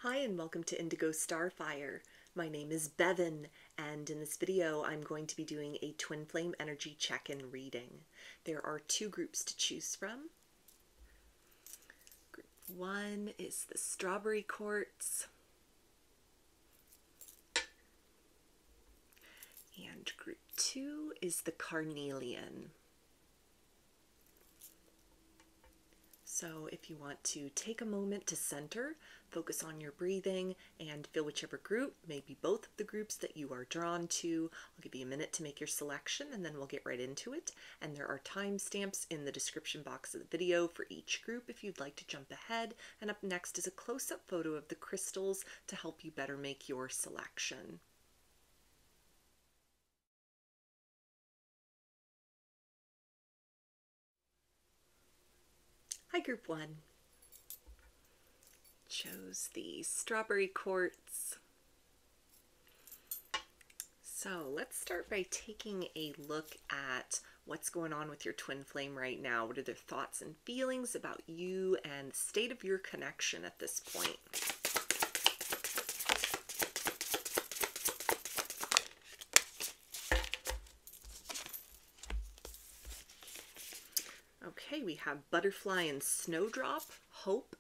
Hi and welcome to Indigo Starfire. My name is Bevin, and in this video I'm going to be doing a twin flame energy check-in reading. There are two groups to choose from. Group 1 is the Strawberry Quartz, and Group 2 is the Carnelian. So if you want to take a moment to center, focus on your breathing, and feel whichever group, maybe both of the groups that you are drawn to. I'll give you a minute to make your selection and then we'll get right into it. And there are timestamps in the description box of the video for each group if you'd like to jump ahead. And up next is a close-up photo of the crystals to help you better make your selection. Hi, Group 1. Chose the Strawberry Quartz. So let's start by taking a look at what's going on with your twin flame right now. What are their thoughts and feelings about you and the state of your connection at this point? Okay, we have Butterfly and Snowdrop, Hope.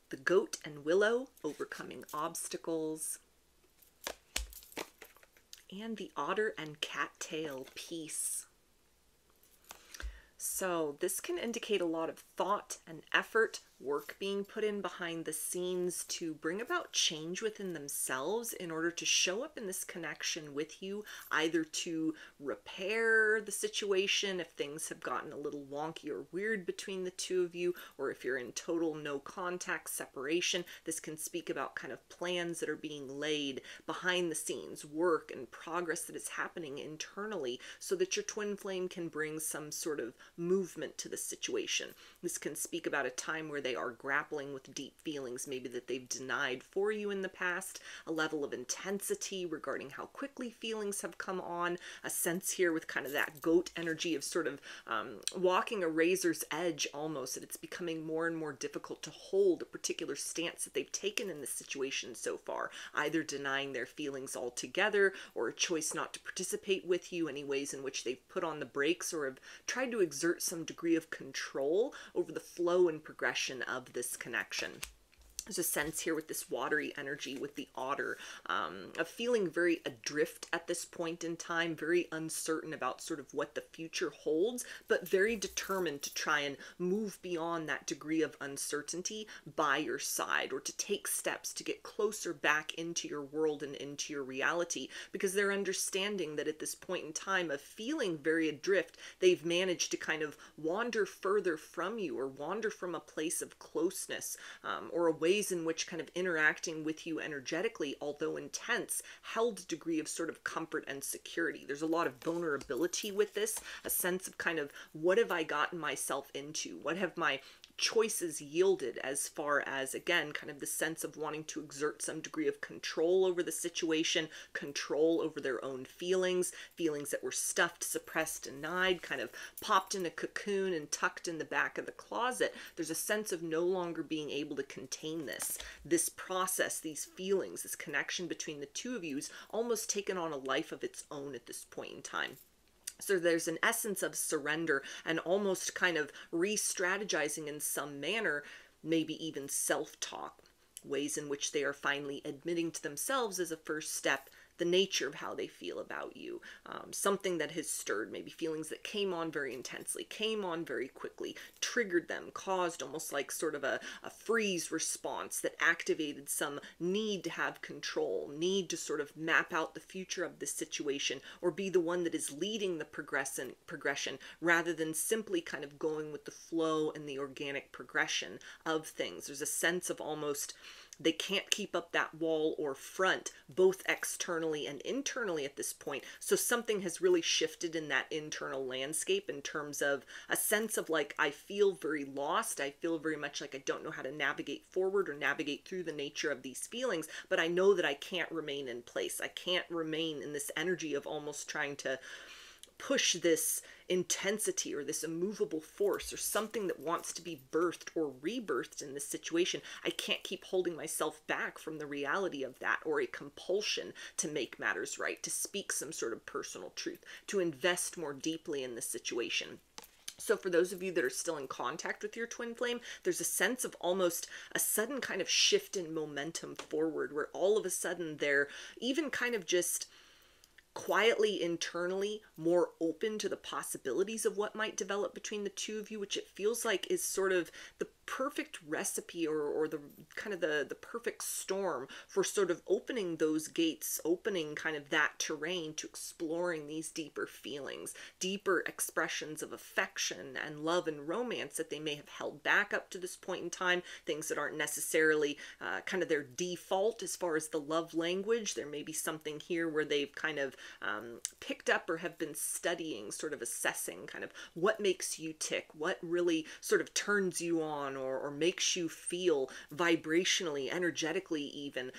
The Goat and Willow, Overcoming Obstacles. And the Otter and Cattail, Peace. So this can indicate a lot of thought and effort, work being put in behind the scenes to bring about change within themselves in order to show up in this connection with you, either to repair the situation if things have gotten a little wonky or weird between the two of you, or if you're in total no contact separation. This can speak about kind of plans that are being laid behind the scenes, work and progress that is happening internally so that your twin flame can bring some sort of movement to the situation. This can speak about a time where they are grappling with deep feelings, maybe that they've denied for you in the past, a level of intensity regarding how quickly feelings have come on, a sense here with kind of that goat energy of sort of walking a razor's edge almost, that it's becoming more and more difficult to hold a particular stance that they've taken in this situation so far, either denying their feelings altogether or a choice not to participate with you, any ways in which they've put on the brakes or have tried to exert some degree of control over the flow and progression of this connection. There's a sense here with this watery energy with the otter of feeling very adrift at this point in time, very uncertain about sort of what the future holds, but very determined to try and move beyond that degree of uncertainty by your side, or to take steps to get closer back into your world and into your reality, because they're understanding that at this point in time of feeling very adrift, they've managed to kind of wander further from you, or wander from a place of closeness, or a ways in which kind of interacting with you energetically, although intense, held a degree of sort of comfort and security. There's a lot of vulnerability with this, a sense of kind of, what have I gotten myself into? What have my choices yielded, as far as, again, kind of the sense of wanting to exert some degree of control over the situation, control over their own feelings that were stuffed, suppressed, denied, kind of popped in a cocoon and tucked in the back of the closet. There's a sense of no longer being able to contain this process, these feelings, this connection between the two of you is almost taken on a life of its own at this point in time. So there's an essence of surrender and almost kind of re-strategizing in some manner, maybe even self-talk, ways in which they are finally admitting to themselves as a first step the nature of how they feel about you, something that has stirred, maybe feelings that came on very intensely, came on very quickly, triggered them, caused almost like sort of a freeze response that activated some need to have control, need to sort of map out the future of this situation, or be the one that is leading the progression rather than simply kind of going with the flow and the organic progression of things. There's a sense of almost they can't keep up that wall or front, both externally and internally at this point. So something has really shifted in that internal landscape in terms of a sense of like, I feel very lost. I feel very much like I don't know how to navigate forward or navigate through the nature of these feelings, but I know that I can't remain in place. I can't remain in this energy of almost trying to push this intensity or this immovable force or something that wants to be birthed or rebirthed in this situation. I can't keep holding myself back from the reality of that, or a compulsion to make matters right, to speak some sort of personal truth, to invest more deeply in this situation. So for those of you that are still in contact with your twin flame, there's a sense of almost a sudden kind of shift in momentum forward, where all of a sudden they're even kind of just quietly internally more open to the possibilities of what might develop between the two of you, which it feels like is sort of the perfect recipe, or the kind of the perfect storm for sort of opening those gates, opening kind of that terrain to exploring these deeper feelings, deeper expressions of affection and love and romance that they may have held back up to this point in time, things that aren't necessarily kind of their default as far as the love language. There may be something here where they've kind of picked up or have been studying, sort of assessing kind of what makes you tick, what really sort of turns you on, or makes you feel vibrationally, energetically even,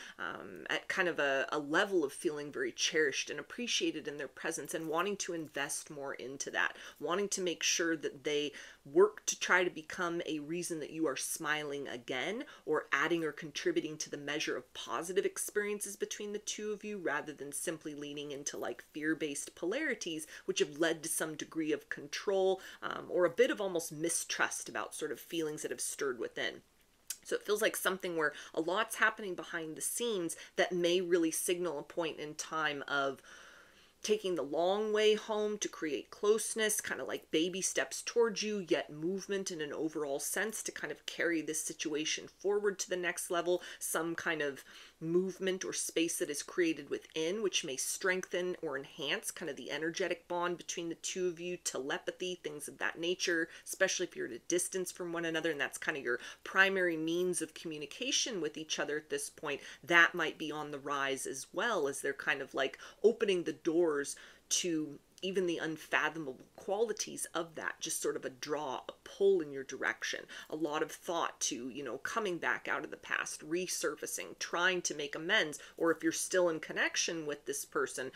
at kind of a level of feeling very cherished and appreciated in their presence, and wanting to invest more into that, wanting to make sure that they work to try to become a reason that you are smiling again, or adding or contributing to the measure of positive experiences between the two of you, rather than simply leaning into like fear-based polarities, which have led to some degree of control, or a bit of almost mistrust about sort of feelings that have stirred within. So it feels like something where a lot's happening behind the scenes that may really signal a point in time of taking the long way home to create closeness, kind of like baby steps towards you, yet movement in an overall sense to kind of carry this situation forward to the next level, some kind of movement or space that is created within, which may strengthen or enhance kind of the energetic bond between the two of you, telepathy, things of that nature, especially if you're at a distance from one another and that's kind of your primary means of communication with each other at this point. That might be on the rise as well, as they're kind of like opening the doors to even the unfathomable qualities of that, just sort of a draw, a pull in your direction, a lot of thought to, you know, coming back out of the past, resurfacing, trying to make amends, or if you're still in connection with this person,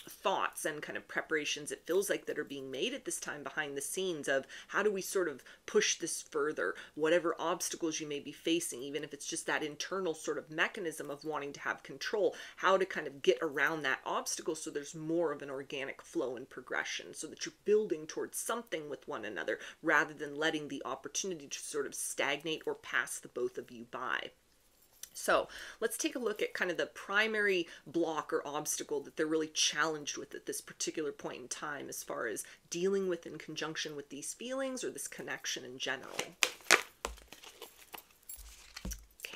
thoughts and kind of preparations it feels like that are being made at this time behind the scenes of how do we sort of push this further, whatever obstacles you may be facing, even if it's just that internal sort of mechanism of wanting to have control, how to kind of get around that obstacle so there's more of an organic flow and progression, so that you're building towards something with one another rather than letting the opportunity to sort of stagnate or pass the both of you by. So let's take a look at kind of the primary block or obstacle that they're really challenged with at this particular point in time as far as dealing with in conjunction with these feelings or this connection in general.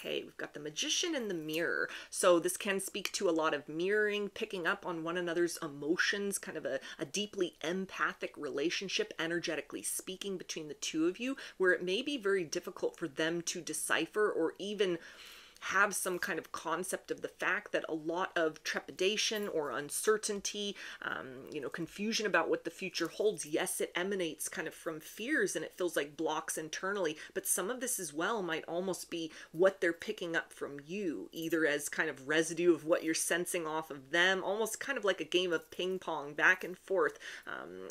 Okay, we've got the Magician and the Mirror. So this can speak to a lot of mirroring, picking up on one another's emotions, kind of a deeply empathic relationship, energetically speaking, between the two of you, where it may be very difficult for them to decipher or even have some kind of concept of the fact that a lot of trepidation or uncertainty, you know, confusion about what the future holds. Yes, it emanates kind of from fears and it feels like blocks internally, but some of this as well might almost be what they're picking up from you, either as kind of residue of what you're sensing off of them, almost kind of like a game of ping pong back and forth.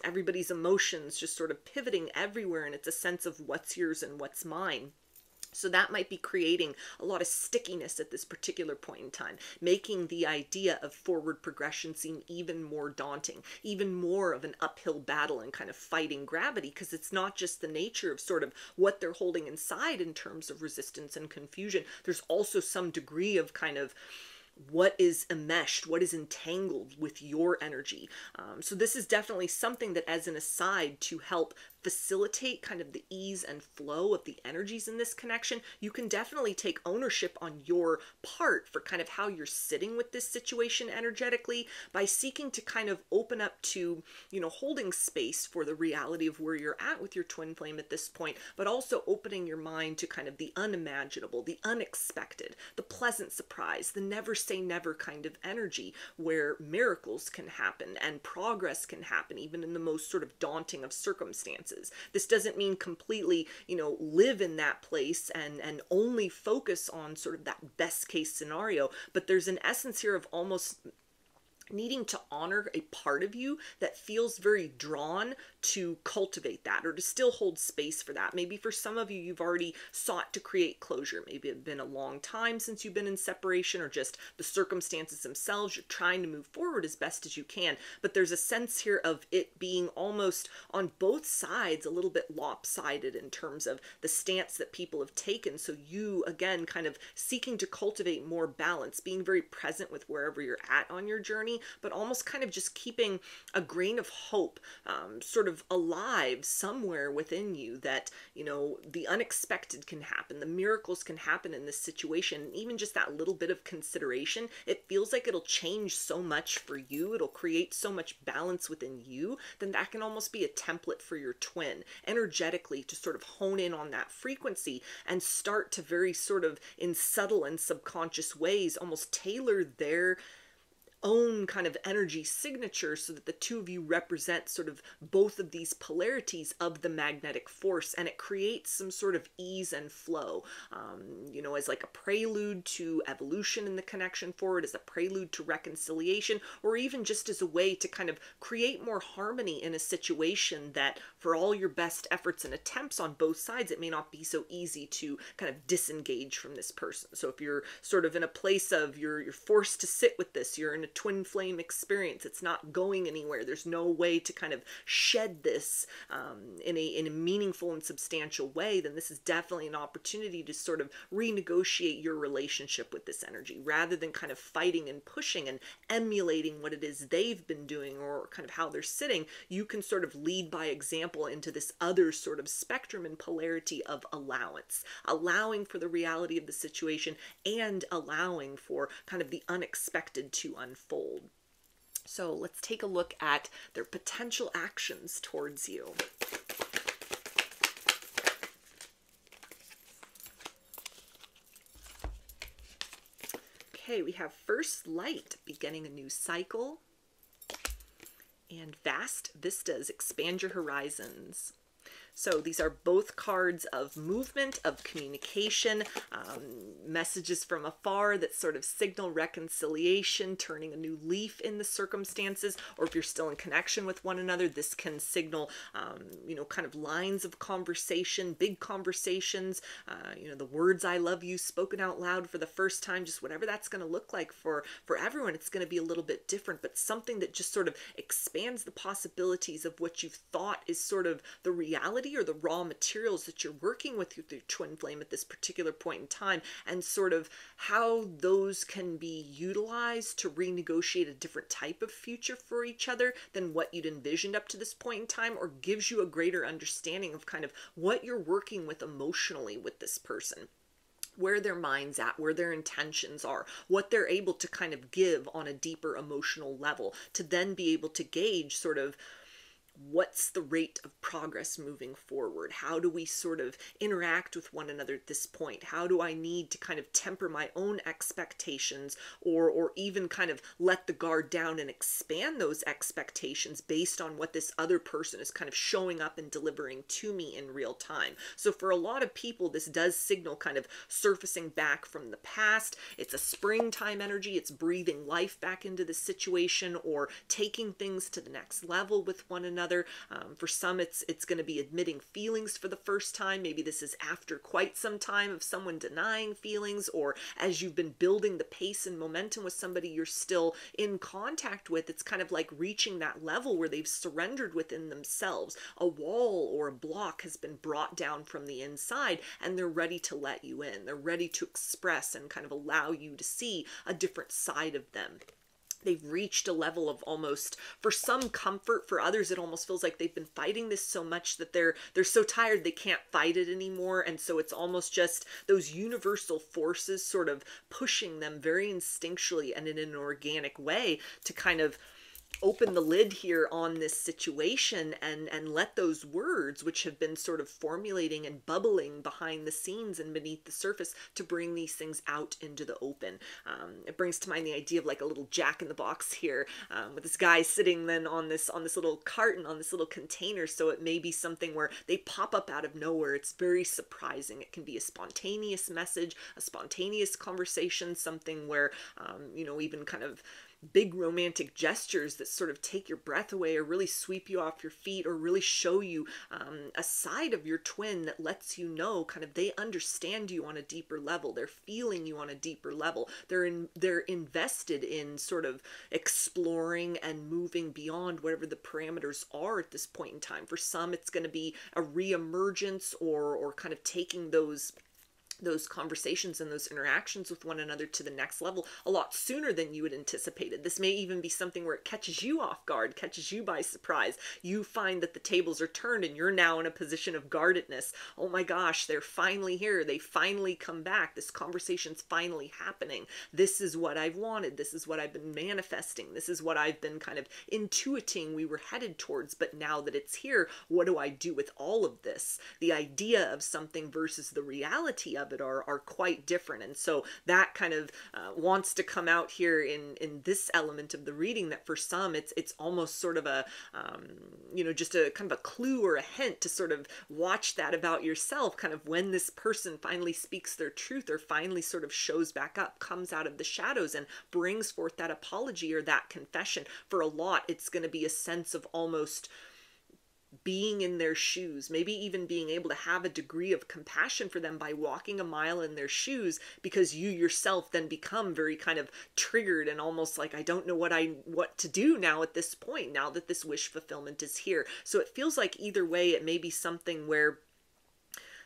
Everybody's emotions just sort of pivoting everywhere, and it's a sense of what's yours and what's mine. So that might be creating a lot of stickiness at this particular point in time, making the idea of forward progression seem even more daunting, even more of an uphill battle and kind of fighting gravity, because it's not just the nature of sort of what they're holding inside in terms of resistance and confusion. There's also some degree of kind of what is enmeshed, what is entangled with your energy. So this is definitely something that, as an aside, to help facilitate kind of the ease and flow of the energies in this connection, you can definitely take ownership on your part for kind of how you're sitting with this situation energetically, by seeking to kind of open up to, you know, holding space for the reality of where you're at with your twin flame at this point, but also opening your mind to kind of the unimaginable, the unexpected, the pleasant surprise, the never say never kind of energy, where miracles can happen and progress can happen even in the most sort of daunting of circumstances. This doesn't mean completely, you know, live in that place and only focus on sort of that best case scenario, but there's an essence here of almost needing to honor a part of you that feels very drawn to cultivate that or to still hold space for that. Maybe for some of you, you've already sought to create closure. Maybe it's been a long time since you've been in separation, or just the circumstances themselves. You're trying to move forward as best as you can, but there's a sense here of it being almost on both sides a little bit lopsided in terms of the stance that people have taken. So you, again, kind of seeking to cultivate more balance, being very present with wherever you're at on your journey, but almost kind of just keeping a grain of hope sort of alive somewhere within you that, you know, the unexpected can happen, the miracles can happen in this situation. And even just that little bit of consideration, it feels like it'll change so much for you. It'll create so much balance within you. Then that can almost be a template for your twin energetically to sort of hone in on that frequency and start to very sort of in subtle and subconscious ways almost tailor their own kind of energy signature so that the two of you represent sort of both of these polarities of the magnetic force, and it creates some sort of ease and flow, you know, as like a prelude to evolution in the connection forward, as a prelude to reconciliation, or even just as a way to kind of create more harmony in a situation that for all your best efforts and attempts on both sides, it may not be so easy to kind of disengage from this person. So if you're sort of in a place of you're forced to sit with this, you're in a twin flame experience, it's not going anywhere, there's no way to kind of shed this in a meaningful and substantial way, then this is definitely an opportunity to sort of renegotiate your relationship with this energy, rather than kind of fighting and pushing and emulating what it is they've been doing or kind of how they're sitting. You can sort of lead by example into this other sort of spectrum and polarity of allowance, allowing for the reality of the situation and allowing for kind of the unexpected to unfold. So let's take a look at their potential actions towards you. Okay, we have first light, beginning a new cycle, and vast vistas, expand your horizons. So these are both cards of movement, of communication, messages from afar that sort of signal reconciliation, turning a new leaf in the circumstances, or if you're still in connection with one another, this can signal, you know, kind of lines of conversation, big conversations, you know, the words I love you spoken out loud for the first time, just whatever that's going to look like for everyone. It's going to be a little bit different, but something that just sort of expands the possibilities of what you've thought is sort of the reality or the raw materials that you're working with your twin flame at this particular point in time, and sort of how those can be utilized to renegotiate a different type of future for each other than what you'd envisioned up to this point in time, or gives you a greater understanding of kind of what you're working with emotionally with this person, where their mind's at, where their intentions are, what they're able to kind of give on a deeper emotional level, to then be able to gauge sort of what's the rate of progress moving forward? How do we sort of interact with one another at this point? How do I need to kind of temper my own expectations, or even kind of let the guard down and expand those expectations based on what this other person is kind of showing up and delivering to me in real time? So for a lot of people, this does signal kind of surfacing back from the past. It's a springtime energy. It's breathing life back into the situation, or taking things to the next level with one another. For some, it's going to be admitting feelings for the first time. Maybe this is after quite some time of someone denying feelings, or as you've been building the pace and momentum with somebody you're still in contact with, it's kind of like reaching that level where they've surrendered within themselves. A wall or a block has been brought down from the inside, and they're ready to let you in. They're ready to express and kind of allow you to see a different side of them. They've reached a level of almost, for some, comfort. For others, it almost feels like they've been fighting this so much that they're so tired they can't fight it anymore. And so it's almost just those universal forces sort of pushing them very instinctually and in an organic way to kind of open the lid here on this situation and let those words, which have been sort of formulating and bubbling behind the scenes and beneath the surface, to bring these things out into the open. It brings to mind the idea of like a little Jack in the Box here, with this guy sitting then on this little carton, on this little container. So it may be something where they pop up out of nowhere. It's very surprising. It can be a spontaneous message, a spontaneous conversation, something where, you know, even kind of big romantic gestures that sort of take your breath away or really sweep you off your feet or really show you a side of your twin that lets you know kind of they understand you on a deeper level. They're feeling you on a deeper level. They're invested in sort of exploring and moving beyond whatever the parameters are at this point in time. For some, it's going to be a reemergence or kind of taking those conversations and those interactions with one another to the next level a lot sooner than you had anticipated. This may even be something where it catches you off guard, catches you by surprise. You find that the tables are turned and you're now in a position of guardedness. Oh my gosh, they're finally here. They finally come back. This conversation's finally happening. This is what I've wanted. This is what I've been manifesting. This is what I've been kind of intuiting we were headed towards. But now that it's here, what do I do with all of this? The idea of something versus the reality of it are quite different. And so that kind of wants to come out here in this element of the reading, that for some it's almost sort of a just a kind of a clue or a hint to sort of watch that about yourself, kind of when this person finally speaks their truth or finally sort of shows back up, comes out of the shadows and brings forth that apology or that confession. For a lot, it's going to be a sense of almost being in their shoes, maybe even being able to have a degree of compassion for them by walking a mile in their shoes, because you yourself then become very kind of triggered and almost like, I don't know what to do now at this point, now that this wish fulfillment is here. So it feels like either way, it may be something where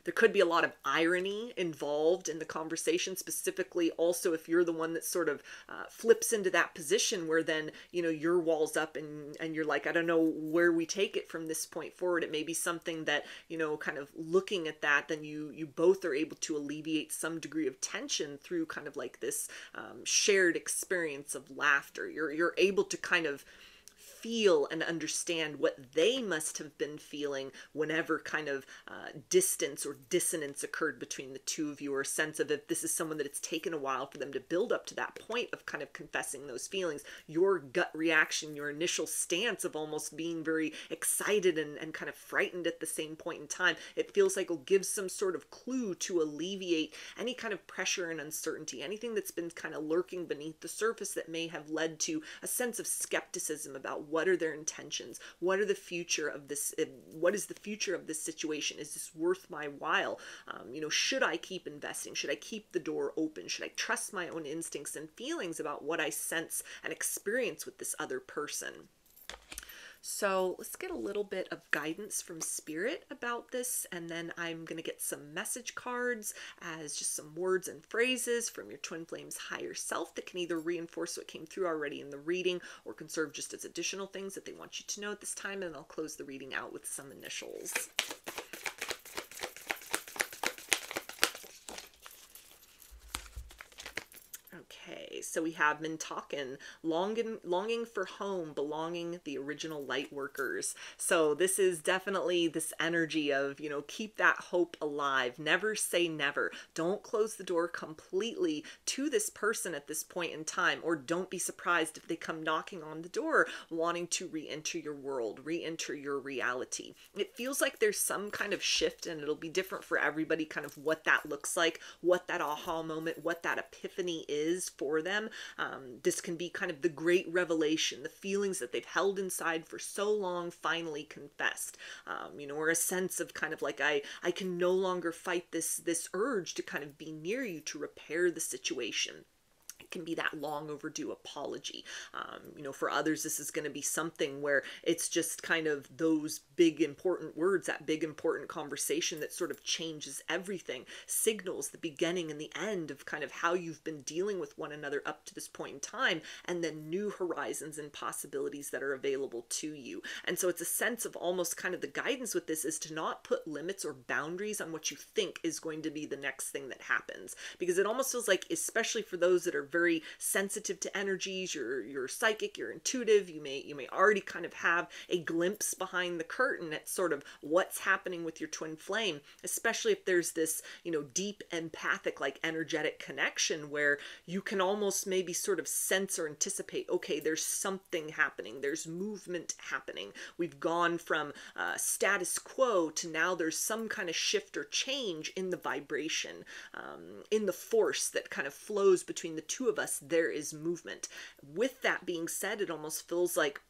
there could be a lot of irony involved in the conversation, specifically also if you're the one that sort of flips into that position where then, your wall's up and you're like, I don't know where we take it from this point forward. It may be something that, kind of looking at that, then you both are able to alleviate some degree of tension through kind of like this shared experience of laughter. You're able to kind of feel and understand what they must have been feeling whenever kind of distance or dissonance occurred between the two of you, or a sense of if this is someone that it's taken a while for them to build up to that point of kind of confessing those feelings. Your gut reaction, your initial stance of almost being very excited and kind of frightened at the same point in time, it feels like it'll give some sort of clue to alleviate any kind of pressure and uncertainty, anything that's been kind of lurking beneath the surface that may have led to a sense of skepticism about what are their intentions, what are the future of this, what is the future of this situation, is this worth my while, should I keep investing, should I keep the door open, should I trust my own instincts and feelings about what I sense and experience with this other person. So let's get a little bit of guidance from Spirit about this, and then I'm going to get some message cards as just some words and phrases from your twin flame's higher self that can either reinforce what came through already in the reading or can serve just as additional things that they want you to know at this time, and I'll close the reading out with some initials. Okay, so we have Mintaken, longing for home, belonging, the original light workers. So this is definitely this energy of, keep that hope alive. Never say never. Don't close the door completely to this person at this point in time, or don't be surprised if they come knocking on the door wanting to re-enter your world, re-enter your reality. It feels like there's some kind of shift, and it'll be different for everybody, kind of what that looks like, what that aha moment, what that epiphany is for them. This can be kind of the great revelation, the feelings that they've held inside for so long finally confessed, or a sense of kind of like, I can no longer fight this urge to kind of be near you to repair the situation. It can be that long overdue apology. For others, this is going to be something where it's just kind of those big important words, that big important conversation that sort of changes everything, signals the beginning and the end of kind of how you've been dealing with one another up to this point in time, and then new horizons and possibilities that are available to you. And so it's a sense of almost kind of the guidance with this is to not put limits or boundaries on what you think is going to be the next thing that happens, because it almost feels like, especially for those that are very sensitive to energies, you're psychic, you're intuitive, you may already kind of have a glimpse behind the curtain at sort of what's happening with your twin flame, especially if there's this, deep empathic, like energetic connection where you can almost maybe sort of sense or anticipate, okay, there's something happening, there's movement happening. We've gone from status quo to now there's some kind of shift or change in the vibration, in the force that kind of flows between the two two of us, there is movement. With that being said, it almost feels like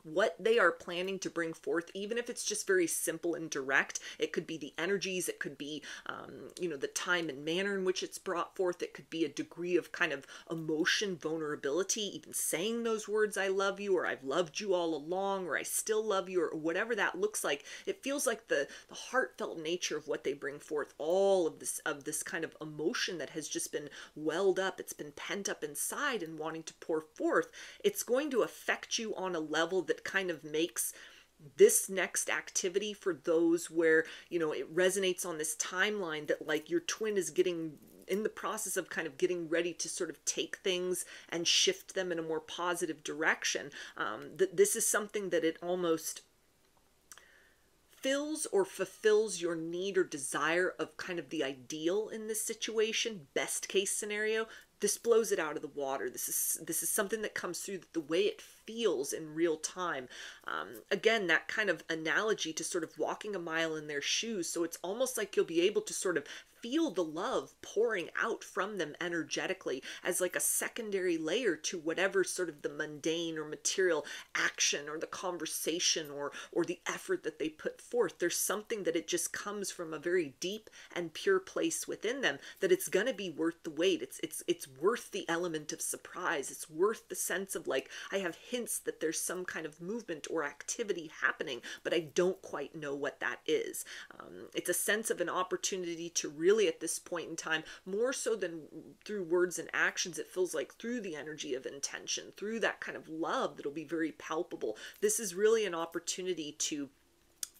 what they are planning to bring forth, even if it's just very simple and direct. It could be the energies, it could be, the time and manner in which it's brought forth. It could be a degree of kind of emotion, vulnerability, even saying those words, I love you, or I've loved you all along, or I still love you, or whatever that looks like. It feels like the heartfelt nature of what they bring forth, all of this kind of emotion that has just been welled up, it's been pent up inside and wanting to pour forth. It's going to affect you on a level that kind of makes this next activity, for those where, it resonates on this timeline that like your twin is getting in the process of kind of getting ready to sort of take things and shift them in a more positive direction. That this is something that it almost fills or fulfills your need or desire of kind of the ideal in this situation, best case scenario. This blows it out of the water. This is something that comes through the way it feels in real time. Again, that kind of analogy to sort of walking a mile in their shoes. So it's almost like you'll be able to sort of feel the love pouring out from them energetically as like a secondary layer to whatever sort of the mundane or material action or the conversation or the effort that they put forth. There's something that it just comes from a very deep and pure place within them, that it's gonna be worth the wait. It's worth the element of surprise. It's worth the sense of like, I have hints that there's some kind of movement or activity happening, but I don't quite know what that is. It's a sense of an opportunity to really, at this point in time, more so than through words and actions, it feels like through the energy of intention, through that kind of love that'll be very palpable. This is really an opportunity to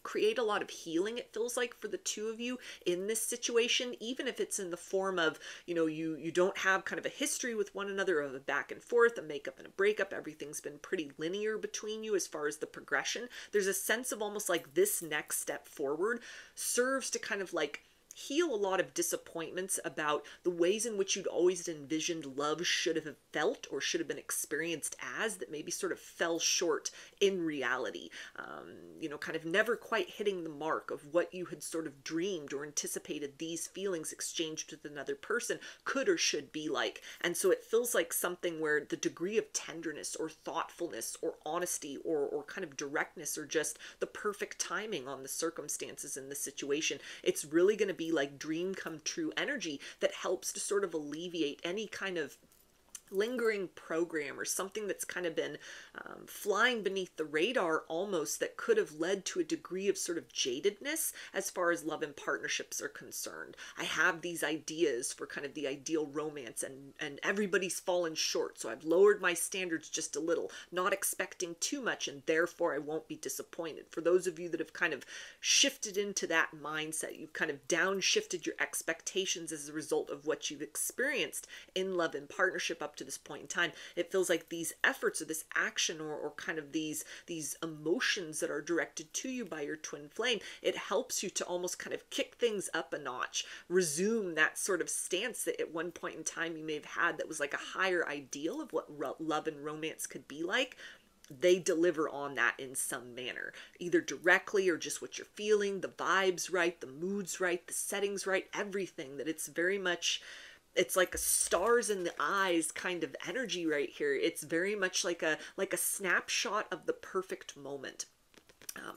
create a lot of healing, it feels like, for the two of you in this situation, even if it's in the form of, you don't have kind of a history with one another of a back and forth, a makeup and a breakup. Everything's been pretty linear between you as far as the progression. There's a sense of almost like this next step forward serves to kind of like heal a lot of disappointments about the ways in which you'd always envisioned love should have felt or should have been experienced as, that maybe sort of fell short in reality. Kind of never quite hitting the mark of what you had sort of dreamed or anticipated these feelings exchanged with another person could or should be like. And so it feels like something where the degree of tenderness or thoughtfulness or honesty or kind of directness or just the perfect timing on the circumstances in the situation, it's really going to be like dream come true energy that helps to sort of alleviate any kind of lingering program or something that's kind of been flying beneath the radar almost, that could have led to a degree of sort of jadedness as far as love and partnerships are concerned. I have these ideas for kind of the ideal romance and everybody's fallen short, so I've lowered my standards just a little, not expecting too much, and therefore I won't be disappointed. For those of you that have kind of shifted into that mindset, you've kind of downshifted your expectations as a result of what you've experienced in love and partnership up to this point in time, it feels like these efforts or this action or kind of these emotions that are directed to you by your twin flame, it helps you to almost kind of kick things up a notch, resume that sort of stance that at one point in time you may have had that was like a higher ideal of what love and romance could be like. They deliver on that in some manner, either directly or just what you're feeling, the vibes right, the moods right, the settings right, everything. That it's very much, it's like a stars in the eyes kind of energy right here. It's very much like a snapshot of the perfect moment.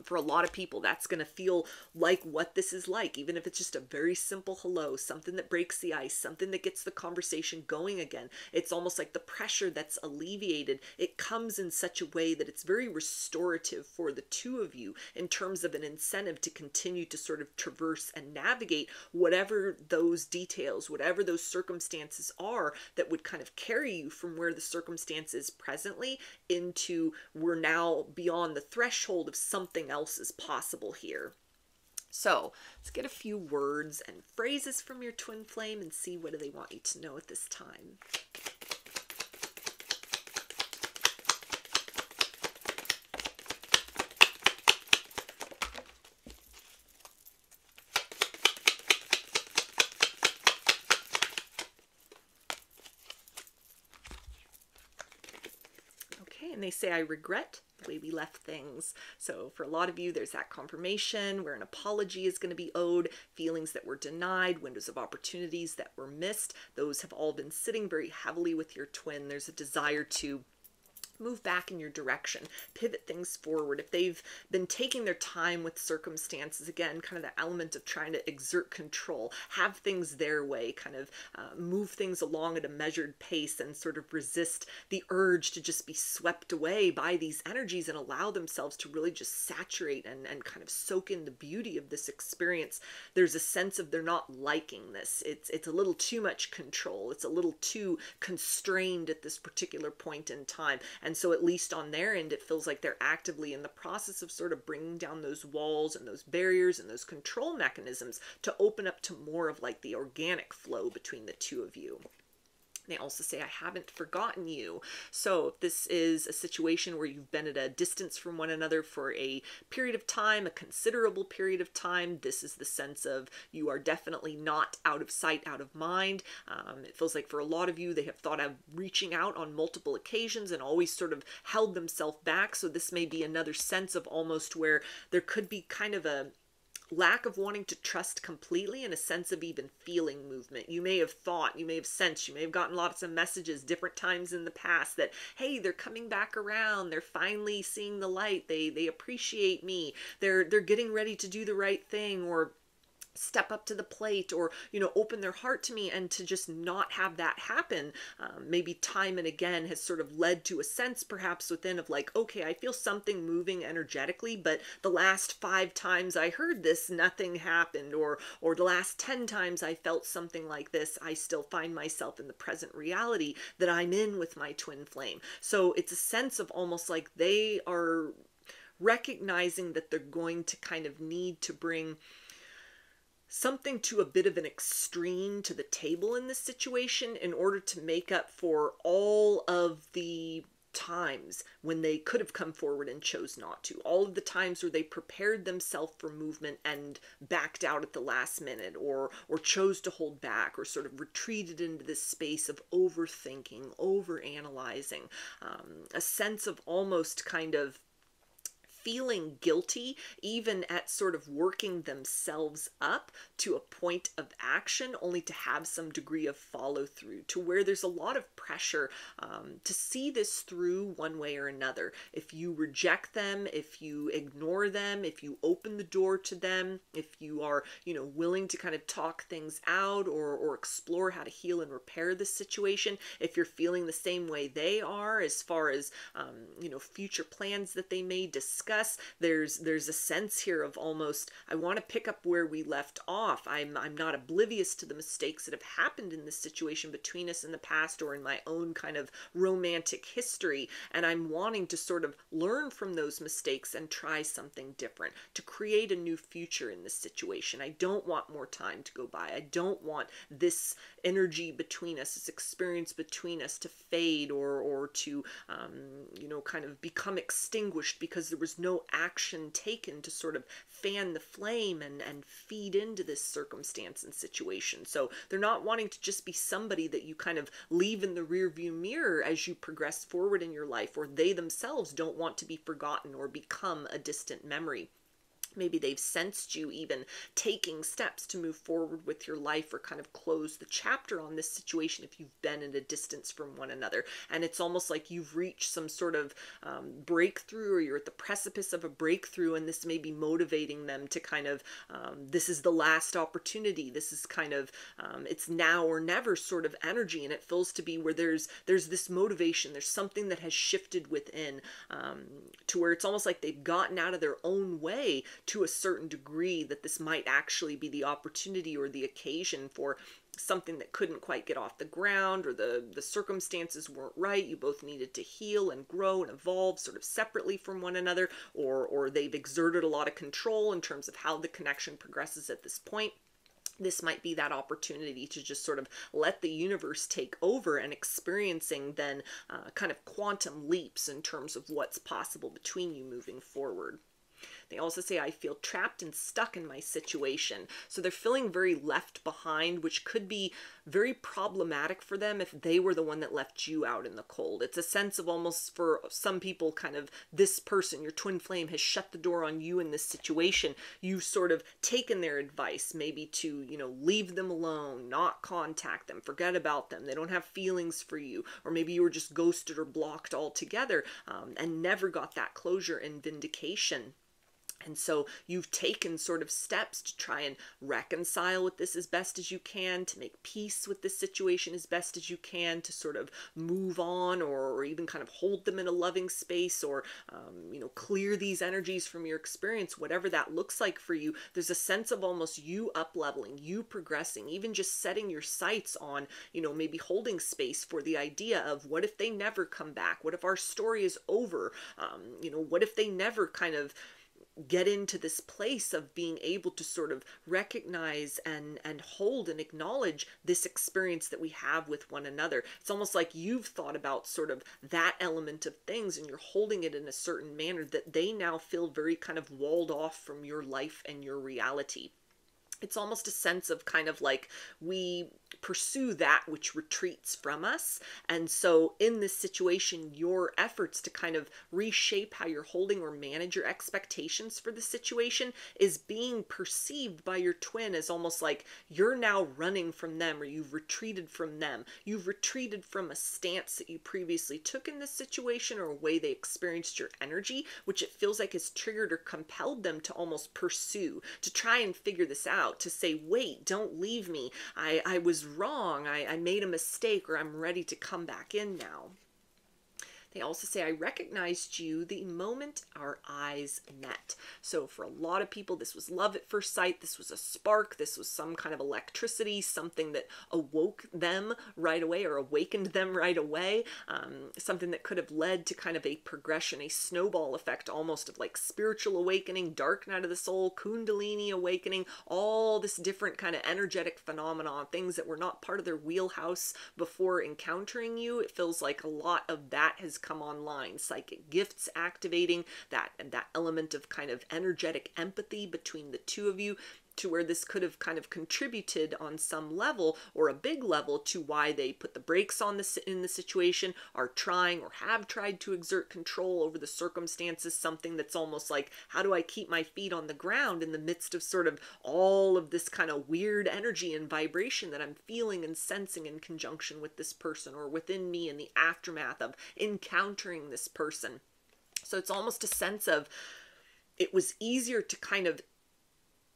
For a lot of people, that's going to feel like what this is like, even if it's just a very simple hello, something that breaks the ice, something that gets the conversation going again. It's almost like the pressure that's alleviated. It comes in such a way that it's very restorative for the two of you in terms of an incentive to continue to sort of traverse and navigate whatever those details, whatever those circumstances are that would kind of carry you from where the circumstance is presently into we're now beyond the threshold of something else is possible here. So let's get a few words and phrases from your twin flame and see what do they want you to know at this time. Okay, and they say, I regret the way we left things. So for a lot of you, there's that confirmation where an apology is going to be owed, feelings that were denied, windows of opportunities that were missed. Those have all been sitting very heavily with your twin. There's a desire to move back in your direction, pivot things forward. If they've been taking their time with circumstances, again, kind of the element of trying to exert control, have things their way, kind of move things along at a measured pace and sort of resist the urge to just be swept away by these energies and allow themselves to really just saturate and kind of soak in the beauty of this experience. There's a sense of they're not liking this. It's a little too much control. It's a little too constrained at this particular point in time. And so at least on their end, it feels like they're actively in the process of sort of bringing down those walls and those barriers and those control mechanisms to open up to more of like the organic flow between the two of you. They also say, I haven't forgotten you. So if this is a situation where you've been at a distance from one another for a period of time, a considerable period of time, this is the sense of you are definitely not out of sight, out of mind. It feels like for a lot of you, they have thought of reaching out on multiple occasions and always sort of held themselves back. So this may be another sense of almost where there could be kind of a lack of wanting to trust completely and a sense of even feeling movement. You may have thought, you may have sensed, you may have gotten lots of messages different times in the past that, hey, they're coming back around. They're finally seeing the light. They appreciate me. They're getting ready to do the right thing, or step up to the plate, or, you know, open their heart to me. And to just not have that happen, maybe time and again has sort of led to a sense perhaps within of like, okay, I feel something moving energetically, but the last 5 times I heard this, nothing happened, or the last 10 times I felt something like this, I still find myself in the present reality that I'm in with my twin flame. So it's a sense of almost like they are recognizing that they're going to kind of need to bring something to a bit of an extreme to the table in this situation in order to make up for all of the times when they could have come forward and chose not to. All of the times where they prepared themselves for movement and backed out at the last minute, or chose to hold back, or sort of retreated into this space of overthinking, overanalyzing, a sense of almost kind of feeling guilty, even at sort of working themselves up to a point of action, only to have some degree of follow through, to where there's a lot of pressure to see this through one way or another. If you reject them, if you ignore them, if you open the door to them, if you are, you know, willing to kind of talk things out, or explore how to heal and repair the situation, if you're feeling the same way they are as far as, you know, future plans that they may discuss, there's a sense here of almost, I want to pick up where we left off. I'm not oblivious to the mistakes that have happened in this situation between us in the past, or in my own kind of romantic history, and I'm wanting to sort of learn from those mistakes and try something different to create a new future in this situation. I don't want more time to go by. I don't want this energy between us, this experience between us to fade, or to you know, kind of become extinguished because there was no action taken to sort of fan the flame and feed into this circumstance and situation. So they're not wanting to just be somebody that you kind of leave in the rearview mirror as you progress forward in your life, or they themselves don't want to be forgotten or become a distant memory. Maybe they've sensed you even taking steps to move forward with your life, or kind of close the chapter on this situation if you've been at a distance from one another. And it's almost like you've reached some sort of breakthrough, or you're at the precipice of a breakthrough, and this may be motivating them to kind of, this is the last opportunity. This is kind of, it's now or never sort of energy. And it feels to be where there's this motivation, there's something that has shifted within, to where it's almost like they've gotten out of their own way to a certain degree, that this might actually be the opportunity or the occasion for something that couldn't quite get off the ground, or the circumstances weren't right. You both needed to heal and grow and evolve sort of separately from one another, or they've exerted a lot of control in terms of how the connection progresses at this point. This might be that opportunity to just sort of let the universe take over, and experiencing then kind of quantum leaps in terms of what's possible between you moving forward. They also say, I feel trapped and stuck in my situation. So they're feeling very left behind, which could be very problematic for them if they were the one that left you out in the cold. It's a sense of almost, for some people, kind of this person, your twin flame, has shut the door on you in this situation. You've sort of taken their advice, maybe to, leave them alone, not contact them, forget about them. They don't have feelings for you. Or maybe you were just ghosted or blocked altogether, and never got that closure and vindication. And so you've taken sort of steps to try and reconcile with this as best as you can, to make peace with this situation as best as you can, to sort of move on, or even kind of hold them in a loving space, or, clear these energies from your experience, whatever that looks like for you. There's a sense of almost you up-leveling, you progressing, even just setting your sights on, maybe holding space for the idea of, what if they never come back? What if our story is over? What if they never kind of get into this place of being able to sort of recognize and hold and acknowledge this experience that we have with one another. It's almost like you've thought about sort of that element of things, and you're holding it in a certain manner that they now feel very kind of walled off from your life and your reality. It's almost a sense of kind of like we pursue that which retreats from us. And so in this situation, your efforts to kind of reshape how you're holding or manage your expectations for the situation is being perceived by your twin as almost like you're now running from them, or you've retreated from them. You've retreated from a stance that you previously took in this situation, or a way they experienced your energy, which it feels like has triggered or compelled them to almost pursue, to try and figure this out, to say, wait, don't leave me. I was wrong. I made a mistake, or I'm ready to come back in now. They also say, I recognized you the moment our eyes met. So for a lot of people, this was love at first sight. This was a spark. This was some kind of electricity, something that awoke them right away, or awakened them right away. Something that could have led to kind of a progression, a snowball effect, almost of like spiritual awakening, dark night of the soul, kundalini awakening, all this different kind of energetic phenomenon, things that were not part of their wheelhouse before encountering you. It feels like a lot of that has come online. Psychic gifts activating, that element of kind of energetic empathy between the two of you, to where this could have kind of contributed on some level, or a big level, to why they put the brakes on this in the situation, are trying or have tried to exert control over the circumstances. Something that's almost like, how do I keep my feet on the ground in the midst of sort of all of this kind of weird energy and vibration that I'm feeling and sensing in conjunction with this person, or within me in the aftermath of encountering this person. So it's almost a sense of, it was easier to kind of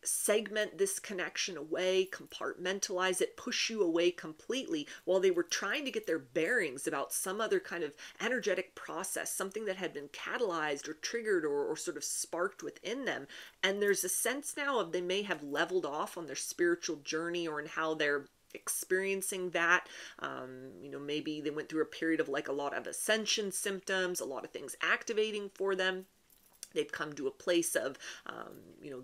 segment this connection away, compartmentalize it, push you away completely, while they were trying to get their bearings about some other kind of energetic process, something that had been catalyzed or triggered or sort of sparked within them. And there's a sense now of, they may have leveled off on their spiritual journey, or in how they're experiencing that. Maybe they went through a period of like a lot of ascension symptoms, a lot of things activating for them. They've come to a place of,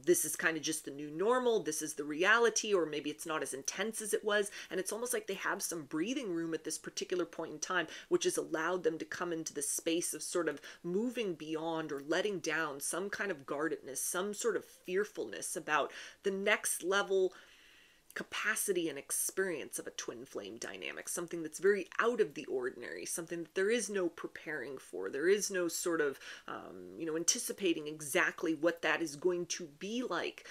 this is kind of just the new normal. This is the reality, or maybe it's not as intense as it was. And it's almost like they have some breathing room at this particular point in time, which has allowed them to come into the space of sort of moving beyond, or letting down some kind of guardedness, some sort of fearfulness about the next level capacity and experience of a twin flame dynamic, something that's very out of the ordinary, something that there is no preparing for. There is no sort of, anticipating exactly what that is going to be like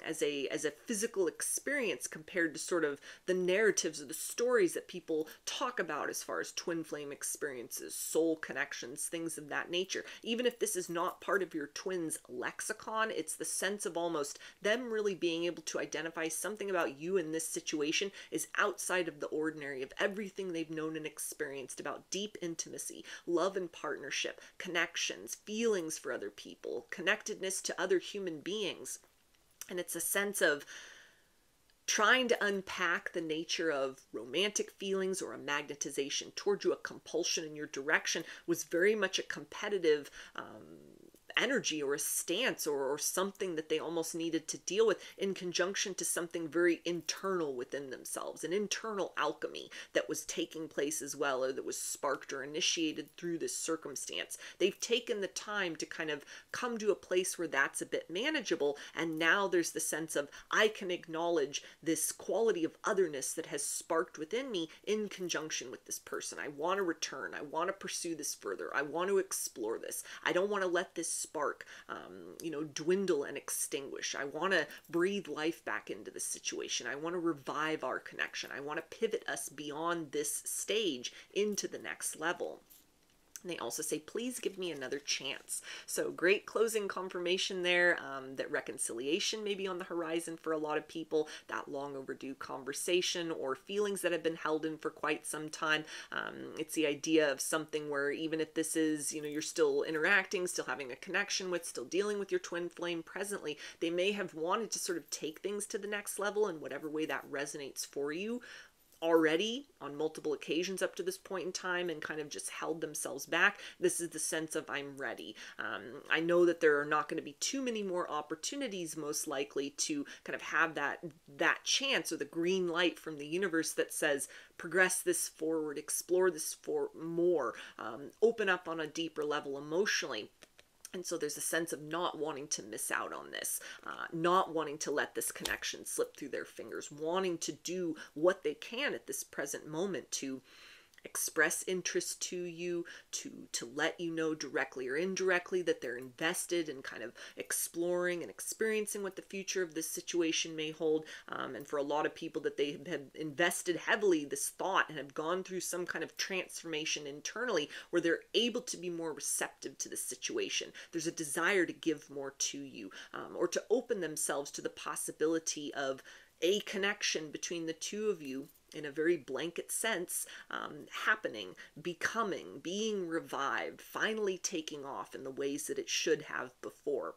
as a physical experience, compared to sort of the narratives or the stories that people talk about as far as twin flame experiences, soul connections, things of that nature. Even if this is not part of your twin's lexicon, it's the sense of almost them really being able to identify something about you in this situation is outside of the ordinary, of everything they've known and experienced about deep intimacy, love and partnership, connections, feelings for other people, connectedness to other human beings. And it's a sense of trying to unpack the nature of romantic feelings, or a magnetization toward you, a compulsion in your direction, was very much a competitive energy or a stance or something that they almost needed to deal with in conjunction to something very internal within themselves, an internal alchemy that was taking place as well, or that was sparked or initiated through this circumstance. They've taken the time to kind of come to a place where that's a bit manageable, and now there's the sense of, I can acknowledge this quality of otherness that has sparked within me in conjunction with this person. I want to return. I want to pursue this further. I want to explore this. I don't want to let this spark, dwindle and extinguish. I want to breathe life back into the situation. I want to revive our connection. I want to pivot us beyond this stage into the next level. And they also say, please give me another chance. So great closing confirmation there, that reconciliation may be on the horizon for a lot of people, that long overdue conversation or feelings that have been held in for quite some time. It's the idea of something where even if this is, you're still interacting, still having a connection with, still dealing with your twin flame presently, they may have wanted to sort of take things to the next level in whatever way that resonates for you already on multiple occasions up to this point in time, and kind of just held themselves back. This is the sense of, I'm ready. I know that there are not going to be too many more opportunities, most likely, to kind of have that chance or the green light from the universe that says, progress this forward, explore this for more, open up on a deeper level emotionally. And so there's a sense of not wanting to miss out on this, not wanting to let this connection slip through their fingers, wanting to do what they can at this present moment to express interest to you, to let you know directly or indirectly that they're invested in kind of exploring and experiencing what the future of this situation may hold. And for a lot of people, that they have invested heavily this thought and have gone through some kind of transformation internally where they're able to be more receptive to the situation. There's a desire to give more to you, or to open themselves to the possibility of a connection between the two of you in a very blanket sense, happening, becoming, being revived, finally taking off in the ways that it should have before.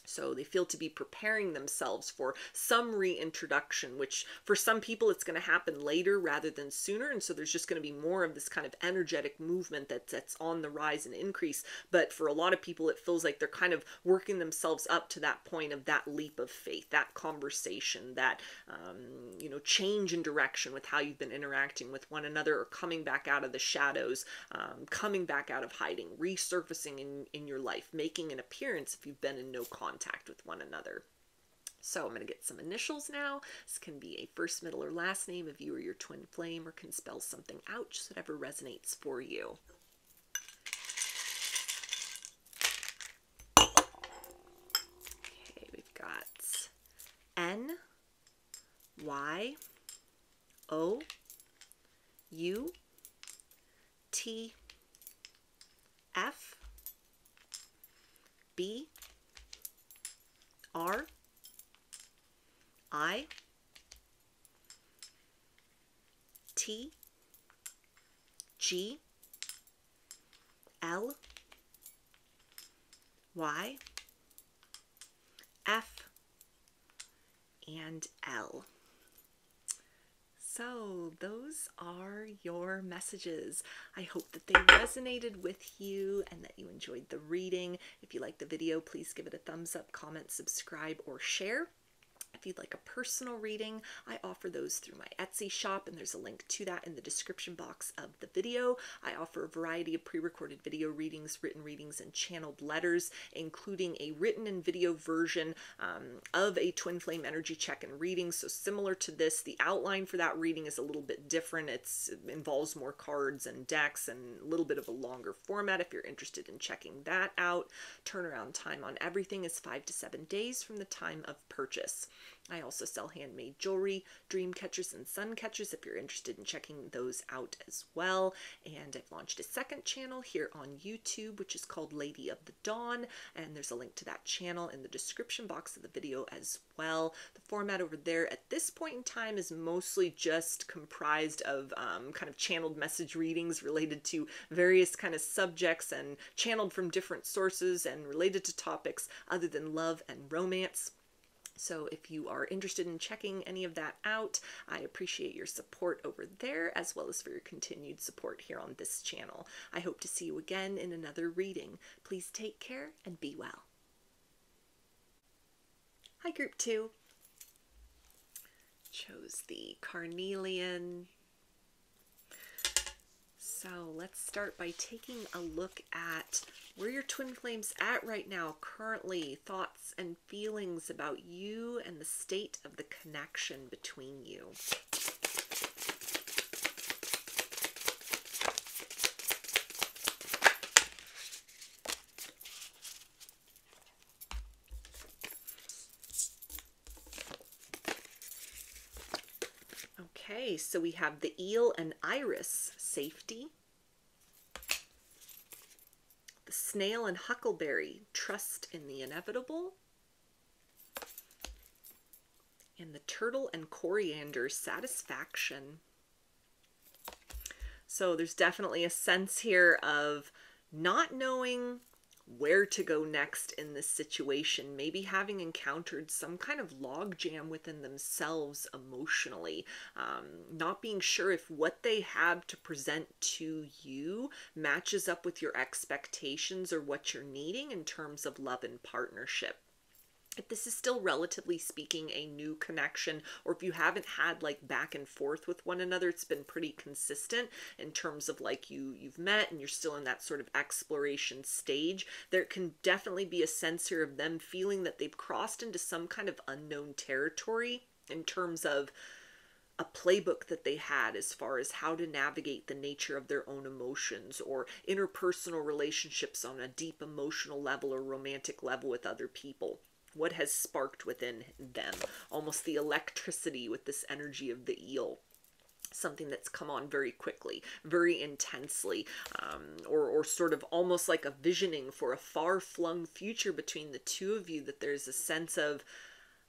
So they feel to be preparing themselves for some reintroduction, which for some people it's going to happen later rather than sooner. And so there's just going to be more of this kind of energetic movement that's on the rise and increase. But for a lot of people, it feels like they're kind of working themselves up to that point of that leap of faith, that conversation, that, change in direction with how you've been interacting with one another, or coming back out of the shadows, coming back out of hiding, resurfacing in your life, making an appearance if you've been in no contact with one another. So I'm going to get some initials now. This can be a first, middle, or last name of you or your twin flame, or can spell something out, just whatever resonates for you. Okay, we've got N, Y, O, U, T, F, B, R, I, T, G, L, Y, F, and L. So those are your messages. I hope that they resonated with you and that you enjoyed the reading. If you liked the video, please give it a thumbs up, comment, subscribe, or share. If you'd like a personal reading, I offer those through my Etsy shop, and there's a link to that in the description box of the video. I offer a variety of pre-recorded video readings, written readings, and channeled letters, including a written and video version of a twin flame energy check and reading. So similar to this, the outline for that reading is a little bit different. It involves more cards and decks and a little bit of a longer format if you're interested in checking that out. Turnaround time on everything is 5 to 7 days from the time of purchase. I also sell handmade jewelry, dream catchers, and sun catchers if you're interested in checking those out as well. And I've launched a second channel here on YouTube, which is called Lady of the Dawn, and there's a link to that channel in the description box of the video as well. The format over there at this point in time is mostly just comprised of kind of channeled message readings related to various kind of subjects and channeled from different sources and related to topics other than love and romance. So if you are interested in checking any of that out, I appreciate your support over there, as well as for your continued support here on this channel. I hope to see you again in another reading. Please take care and be well. Hi, Group 2. Chose the Carnelian. So let's start by taking a look at where your twin flame's at right now, currently, thoughts and feelings about you and the state of the connection between you. Okay, so we have the eel and iris, safety. The snail and huckleberry, trust in the inevitable. And the turtle and coriander, satisfaction. So there's definitely a sense here of not knowing where to go next in this situation, maybe having encountered some kind of logjam within themselves emotionally, not being sure if what they have to present to you matches up with your expectations or what you're needing in terms of love and partnership. If this is still relatively speaking a new connection, or if you haven't had like back and forth with one another, it's been pretty consistent in terms of like you've met and you're still in that sort of exploration stage, there can definitely be a sense here of them feeling that they've crossed into some kind of unknown territory in terms of a playbook that they had as far as how to navigate the nature of their own emotions or interpersonal relationships on a deep emotional level or romantic level with other people. What has sparked within them, almost the electricity with this energy of the eel, something that's come on very quickly, very intensely, or sort of almost like a visioning for a far-flung future between the two of you, that there's a sense of,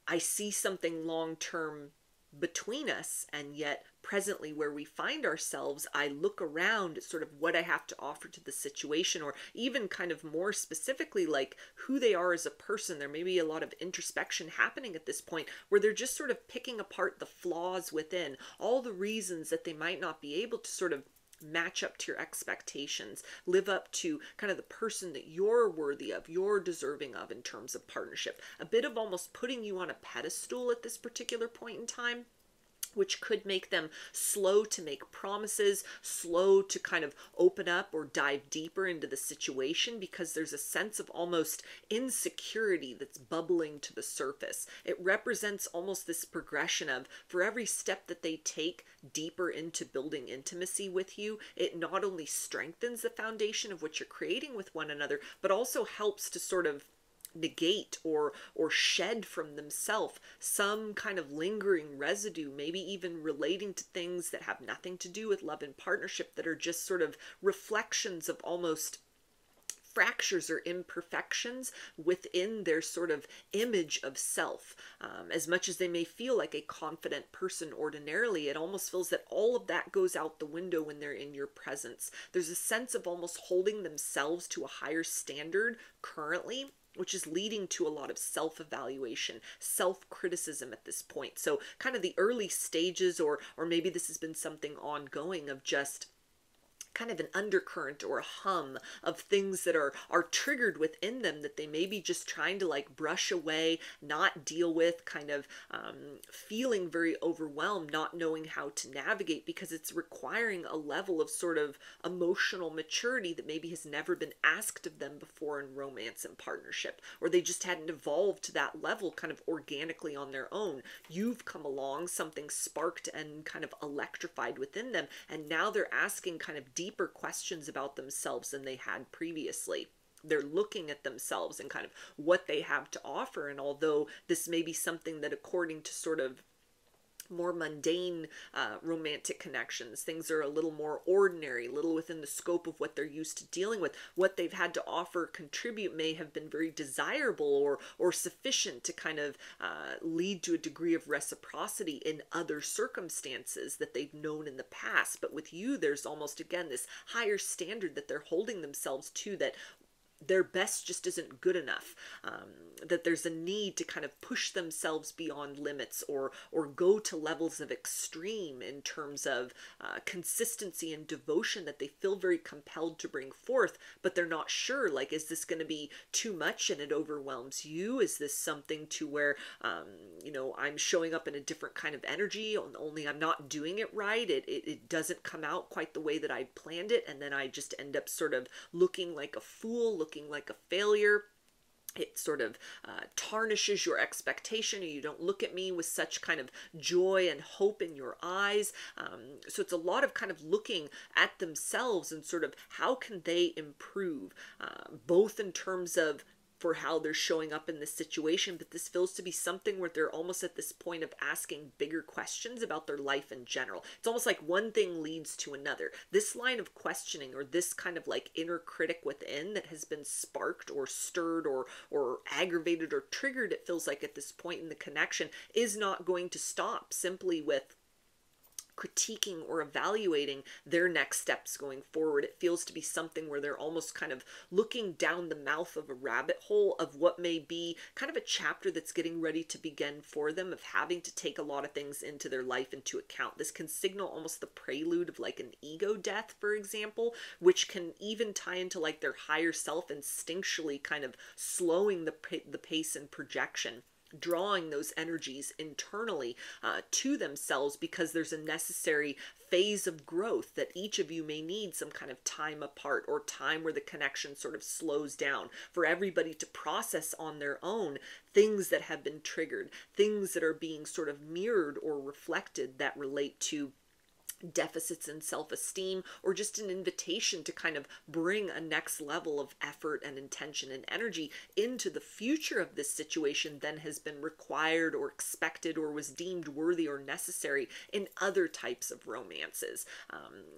I see something long-term between us, and yet presently where we find ourselves, I look around at sort of what I have to offer to the situation, or even kind of more specifically like who they are as a person. There may be a lot of introspection happening at this point where they're just sort of picking apart the flaws within, all the reasons that they might not be able to sort of match up to your expectations, live up to kind of the person that you're worthy of, you're deserving of in terms of partnership. A bit of almost putting you on a pedestal at this particular point in time, which could make them slow to make promises, slow to kind of open up or dive deeper into the situation, because there's a sense of almost insecurity that's bubbling to the surface. It represents almost this progression of, for every step that they take deeper into building intimacy with you, it not only strengthens the foundation of what you're creating with one another, but also helps to sort of negate or shed from themselves some kind of lingering residue, maybe even relating to things that have nothing to do with love and partnership, that are just sort of reflections of almost fractures or imperfections within their sort of image of self. As much as they may feel like a confident person ordinarily, it almost feels that all of that goes out the window when they're in your presence. There's a sense of almost holding themselves to a higher standard currently, which is leading to a lot of self-evaluation, self-criticism at this point. So kind of the early stages, or maybe this has been something ongoing, of just kind of an undercurrent or a hum of things that are triggered within them that they may be just trying to like brush away, not deal with, kind of feeling very overwhelmed, not knowing how to navigate, because it's requiring a level of sort of emotional maturity that maybe has never been asked of them before in romance and partnership, or they just hadn't evolved to that level kind of organically on their own. You've come along, something sparked and kind of electrified within them, and now they're asking kind of deeper questions about themselves than they had previously. They're looking at themselves and kind of what they have to offer. And although this may be something that, according to sort of more mundane romantic connections, things are a little more ordinary, little within the scope of what they're used to dealing with, what they've had to offer, contribute, may have been very desirable or sufficient to kind of lead to a degree of reciprocity in other circumstances that they've known in the past. But with you, there's almost, again, this higher standard that they're holding themselves to, that their best just isn't good enough, that there's a need to kind of push themselves beyond limits, or go to levels of extreme in terms of consistency and devotion that they feel very compelled to bring forth, but they're not sure, like, is this going to be too much and it overwhelms you? Is this something to where, you know, I'm showing up in a different kind of energy, only I'm not doing it right, it doesn't come out quite the way that I planned it, and then I just end up sort of looking like a fool, looking like a failure. It sort of tarnishes your expectation, and you don't look at me with such kind of joy and hope in your eyes. So it's a lot of kind of looking at themselves and sort of how can they improve, both in terms of for how they're showing up in this situation, but this feels to be something where they're almost at this point of asking bigger questions about their life in general. It's almost like one thing leads to another. This line of questioning, or this kind of like inner critic within that has been sparked or stirred or aggravated or triggered, it feels like at this point in the connection, is not going to stop simply with critiquing or evaluating their next steps going forward. It feels to be something where they're almost kind of looking down the mouth of a rabbit hole of what may be kind of a chapter that's getting ready to begin for them, of having to take a lot of things into their life into account. This can signal almost the prelude of like an ego death, for example, which can even tie into like their higher self instinctually kind of slowing the pace and projection, drawing those energies internally to themselves, because there's a necessary phase of growth that each of you may need some kind of time apart, or time where the connection sort of slows down for everybody to process on their own things that have been triggered, things that are being sort of mirrored or reflected that relate to deficits in self-esteem, or just an invitation to kind of bring a next level of effort and intention and energy into the future of this situation than has been required or expected or was deemed worthy or necessary in other types of romances.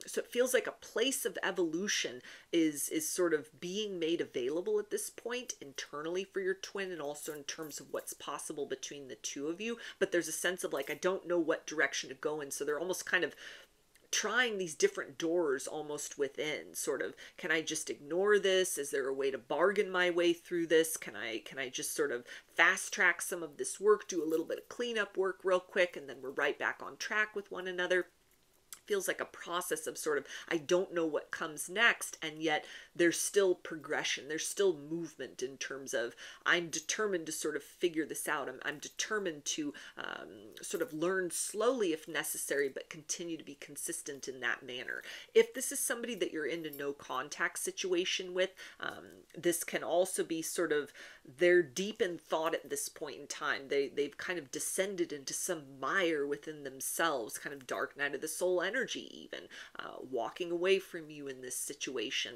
So it feels like a place of evolution is sort of being made available at this point internally for your twin, and also in terms of what's possible between the two of you. But there's a sense of like, I don't know what direction to go in, so they're almost kind of trying these different doors almost within, sort of, can I just ignore this? Is there a way to bargain my way through this? Can I just sort of fast track some of this work, do a little bit of cleanup work real quick, and then we're right back on track with one another? Feels like a process of sort of, I don't know what comes next, and yet there's still progression, there's still movement in terms of, I'm determined to sort of figure this out. I'm determined to sort of learn slowly if necessary, but continue to be consistent in that manner. If this is somebody that you're in a no contact situation with, this can also be sort of, they're deep in thought at this point in time. They've kind of descended into some mire within themselves, kind of dark night of the soul energy even, walking away from you in this situation.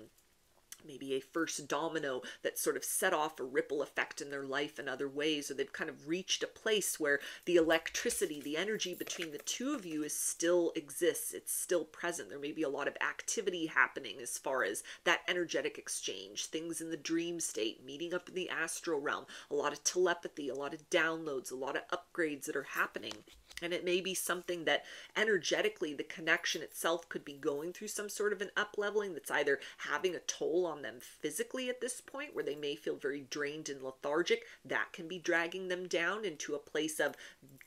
Maybe a first domino that sort of set off a ripple effect in their life in other ways, or they've kind of reached a place where the electricity, the energy between the two of you still exists. It's still present. There may be a lot of activity happening as far as that energetic exchange, things in the dream state, meeting up in the astral realm, a lot of telepathy, a lot of downloads, a lot of upgrades that are happening. And it may be something that energetically the connection itself could be going through some sort of an up-leveling that's either having a toll on them physically at this point, where they may feel very drained and lethargic. That can be dragging them down into a place of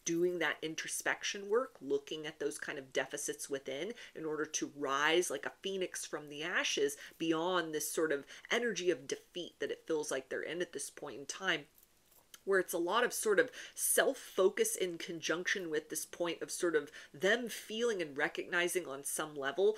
doing that introspection work, looking at those kind of deficits within in order to rise like a phoenix from the ashes beyond this sort of energy of defeat that it feels like they're in at this point in time, where it's a lot of sort of self-focus in conjunction with this point of sort of them feeling and recognizing on some level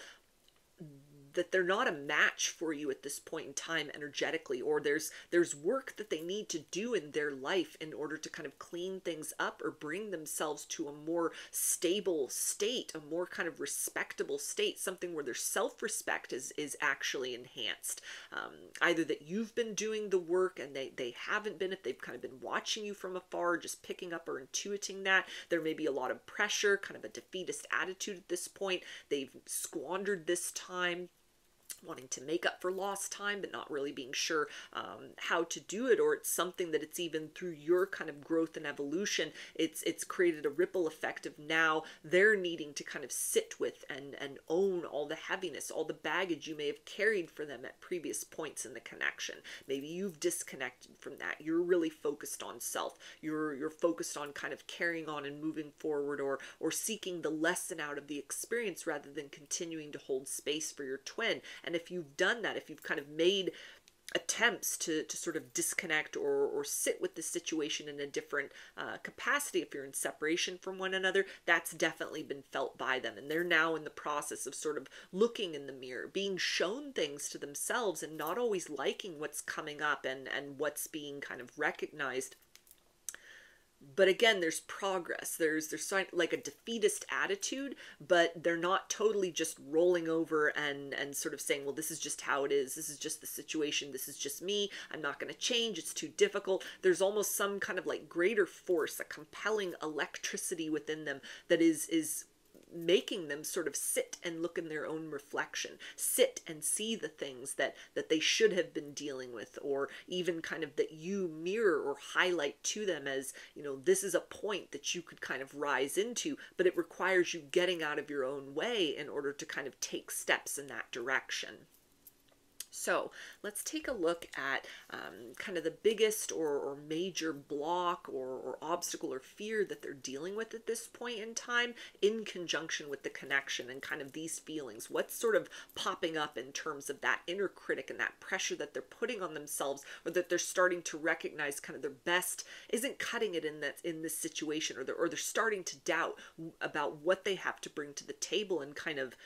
that they're not a match for you at this point in time energetically, or there's work that they need to do in their life in order to kind of clean things up or bring themselves to a more stable state, a more kind of respectable state, something where their self-respect is actually enhanced. Either that you've been doing the work and they haven't been, if they've kind of been watching you from afar, just picking up or intuiting that. There may be a lot of pressure, kind of a defeatist attitude at this point. They've squandered this time wanting to make up for lost time, but not really being sure how to do it, or it's something that it's even through your kind of growth and evolution, it's created a ripple effect of now they're needing to kind of sit with and own all the heaviness, all the baggage you may have carried for them at previous points in the connection. Maybe you've disconnected from that. You're really focused on self. You're focused on kind of carrying on and moving forward, or seeking the lesson out of the experience rather than continuing to hold space for your twin. And if you've done that, if you've kind of made attempts to sort of disconnect or sit with the situation in a different capacity, if you're in separation from one another, that's definitely been felt by them. And they're now in the process of sort of looking in the mirror, being shown things to themselves and not always liking what's coming up and what's being kind of recognized. But again, there's progress. There's like a defeatist attitude, but they're not totally just rolling over and sort of saying, well, this is just how it is. This is just the situation. This is just me. I'm not going to change. It's too difficult. There's almost some kind of like greater force, a compelling electricity within them that is making them sort of sit and look in their own reflection, sit and see the things that they should have been dealing with, or even kind of that you mirror or highlight to them as, you know, this is a point that you could kind of rise into, but it requires you getting out of your own way in order to kind of take steps in that direction. So let's take a look at kind of the biggest or major block or obstacle or fear that they're dealing with at this point in time, in conjunction with the connection and kind of these feelings. What's sort of popping up in terms of that inner critic and that pressure that they're putting on themselves, or that they're starting to recognize kind of their best isn't cutting it in this situation, or they're starting to doubt about what they have to bring to the table and kind of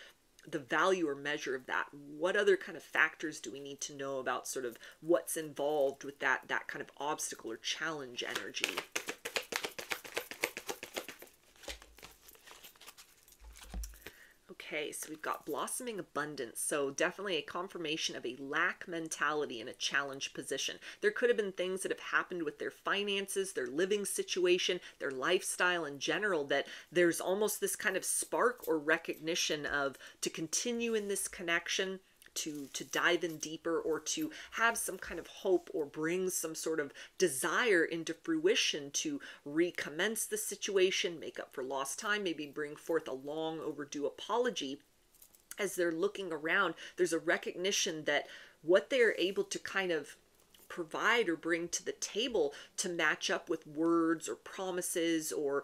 the value or measure of that. What other kind of factors do we need to know about sort of what's involved with that kind of obstacle or challenge energy? Okay, so we've got blossoming abundance. So definitely a confirmation of a lack mentality in a challenge position. There could have been things that have happened with their finances, their living situation, their lifestyle in general, that there's almost this kind of spark or recognition of to continue in this connection, to dive in deeper, or to have some kind of hope or bring some sort of desire into fruition to recommence the situation, make up for lost time, maybe bring forth a long overdue apology. As they're looking around, there's a recognition that what they're able to kind of provide or bring to the table to match up with words or promises or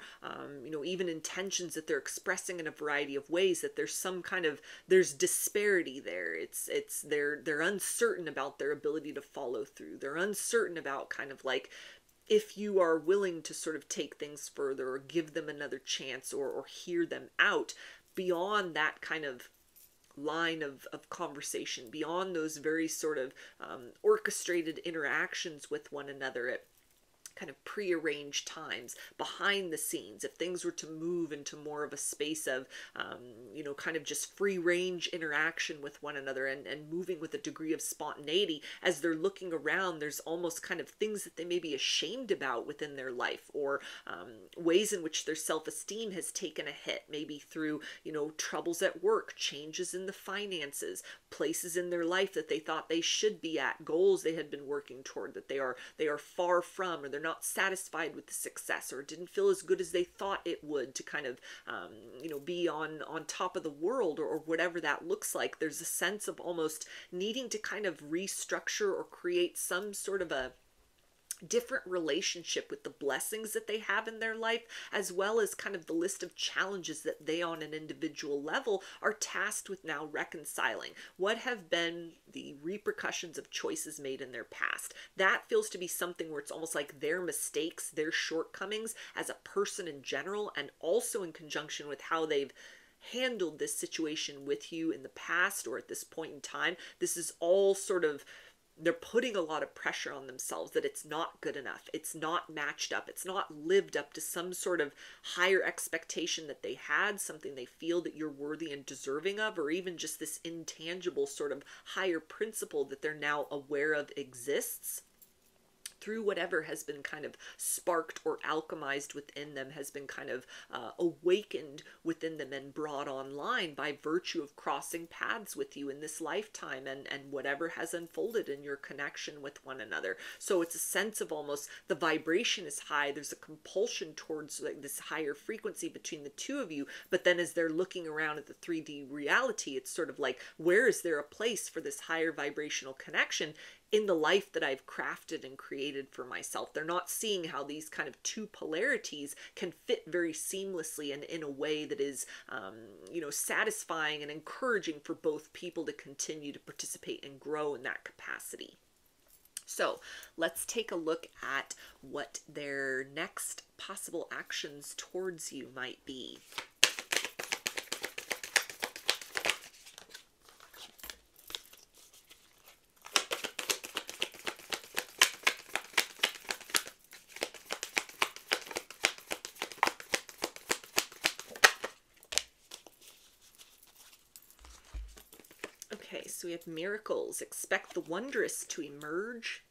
even intentions that they're expressing in a variety of ways, that there's some kind of there's disparity there. They're uncertain about their ability to follow through. They're uncertain about kind of like if you are willing to sort of take things further or give them another chance or hear them out beyond that kind of line of conversation, beyond those very sort of orchestrated interactions with one another at kind of prearranged times behind the scenes. If things were to move into more of a space of kind of just free range interaction with one another and moving with a degree of spontaneity, as they're looking around, there's almost kind of things that they may be ashamed about within their life, or ways in which their self-esteem has taken a hit, maybe through troubles at work, changes in the finances, places in their life that they thought they should be at, goals they had been working toward that they are far from, or they're not satisfied with the success, or it didn't feel as good as they thought it would to kind of be on top of the world, or whatever that looks like. There's a sense of almost needing to kind of restructure or create some sort of a different relationship with the blessings that they have in their life, as well as kind of the list of challenges that they on an individual level are tasked with now reconciling. What have been the repercussions of choices made in their past? That feels to be something where it's almost like their mistakes, their shortcomings as a person in general, and also in conjunction with how they've handled this situation with you in the past or at this point in time. This is all sort of, they're putting a lot of pressure on themselves that it's not good enough. It's not matched up. It's not lived up to some sort of higher expectation that they had, something they feel that you're worthy and deserving of, or even just this intangible sort of higher principle that they're now aware of exists. through whatever has been kind of sparked or alchemized within them, has been kind of awakened within them and brought online by virtue of crossing paths with you in this lifetime, and whatever has unfolded in your connection with one another. So it's a sense of almost the vibration is high, there's a compulsion towards like this higher frequency between the two of you, but then as they're looking around at the 3D reality, it's sort of like, where is there a place for this higher vibrational connection in the life that I've crafted and created for myself? They're not seeing how these kind of two polarities can fit very seamlessly and in a way that is, satisfying and encouraging for both people to continue to participate and grow in that capacity. So let's take a look at what their next possible actions towards you might be. Okay, so we have miracles. Expect the wondrous to emerge.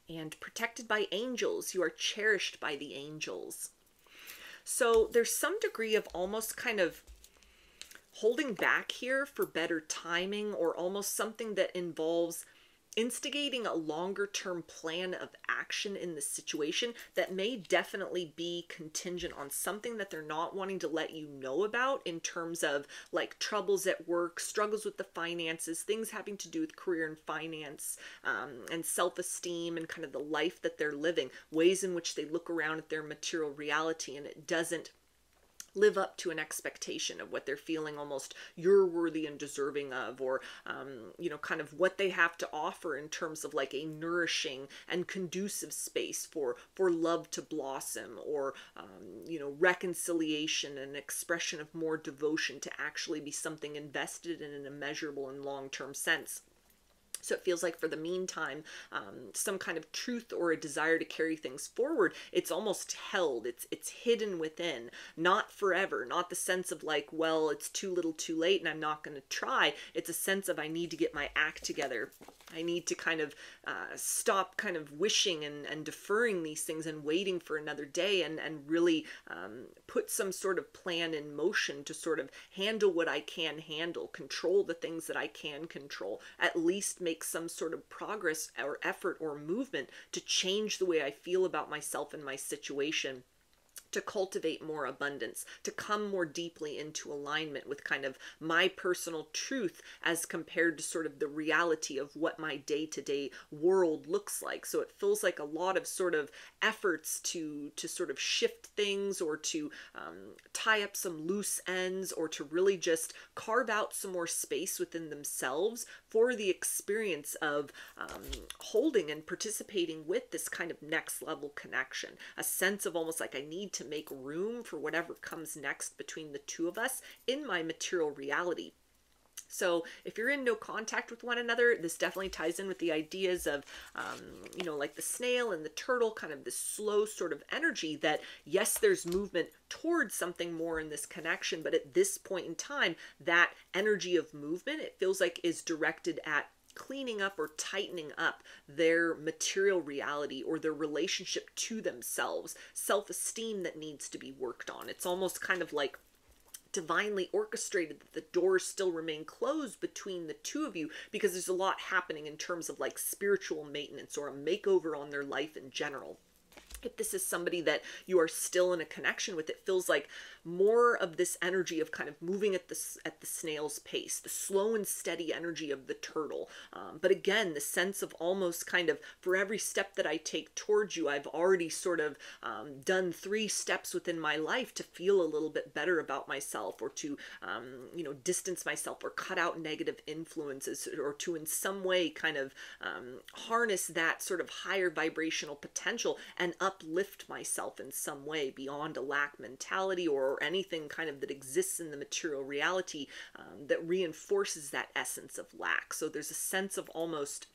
And protected by angels. You are cherished by the angels. So there's some degree of almost kind of holding back here for better timing, or almost something that involves instigating a longer term plan of action in the situation that may definitely be contingent on something that they're not wanting to let you know about, in terms of like troubles at work, struggles with the finances, things having to do with career and finance, and self-esteem, and kind of the life that they're living, ways in which they look around at their material reality and it doesn't live up to an expectation of what they're feeling almost you're worthy and deserving of, or kind of what they have to offer in terms of like a nourishing and conducive space for love to blossom, or reconciliation and expression of more devotion to actually be something invested in a measurable and long-term sense. So it feels like for the meantime, some kind of truth or a desire to carry things forward, it's almost held, it's hidden within, not forever, not the sense of like, well, it's too little too late and I'm not going to try. It's a sense of, I need to get my act together. I need to kind of stop kind of wishing and deferring these things and waiting for another day, and really put some sort of plan in motion to sort of handle what I can handle, control the things that I can control, at least make some sort of progress or effort or movement to change the way I feel about myself and my situation, to cultivate more abundance, to come more deeply into alignment with kind of my personal truth as compared to sort of the reality of what my day-to-day world looks like. So it feels like a lot of sort of efforts to sort of shift things, or to tie up some loose ends, or to really just carve out some more space within themselves for the experience of holding and participating with this kind of next level connection. A sense of almost like, I need to make room for whatever comes next between the two of us in my material reality. So if you're in no contact with one another, this definitely ties in with the ideas of, like the snail and the turtle, kind of this slow sort of energy that, yes, there's movement towards something more in this connection, but at this point in time, that energy of movement, it feels like, is directed at cleaning up or tightening up their material reality or their relationship to themselves, self-esteem that needs to be worked on. It's almost kind of like divinely orchestrated that the doors still remain closed between the two of you, because there's a lot happening in terms of like spiritual maintenance or a makeover on their life in general. If this is somebody that you are still in a connection with, it feels like more of this energy of kind of moving at the snail's pace, the slow and steady energy of the turtle. But again, the sense of almost kind of, for every step that I take towards you, I've already sort of done 3 steps within my life to feel a little bit better about myself, or to, distance myself or cut out negative influences, or to in some way kind of harness that sort of higher vibrational potential and uplift myself in some way beyond a lack mentality or anything kind of that exists in the material reality that reinforces that essence of lack. So there's a sense of almost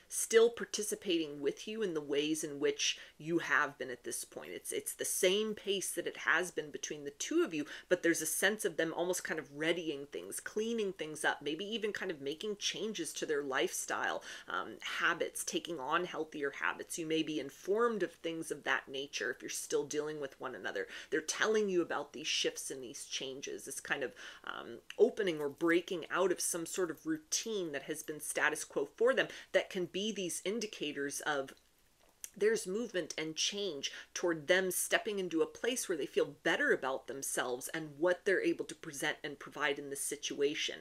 still participating with you in the ways in which you have been at this point. It's the same pace that it has been between the two of you, but there's a sense of them almost kind of readying things, cleaning things up, maybe even kind of making changes to their lifestyle, habits, taking on healthier habits. You may be informed of things of that nature if you're still dealing with one another. They're telling you about these shifts and these changes, this kind of opening or breaking out of some sort of routine that has been status quo for them, that can be these indicators of there's movement and change toward them stepping into a place where they feel better about themselves and what they're able to present and provide in this situation.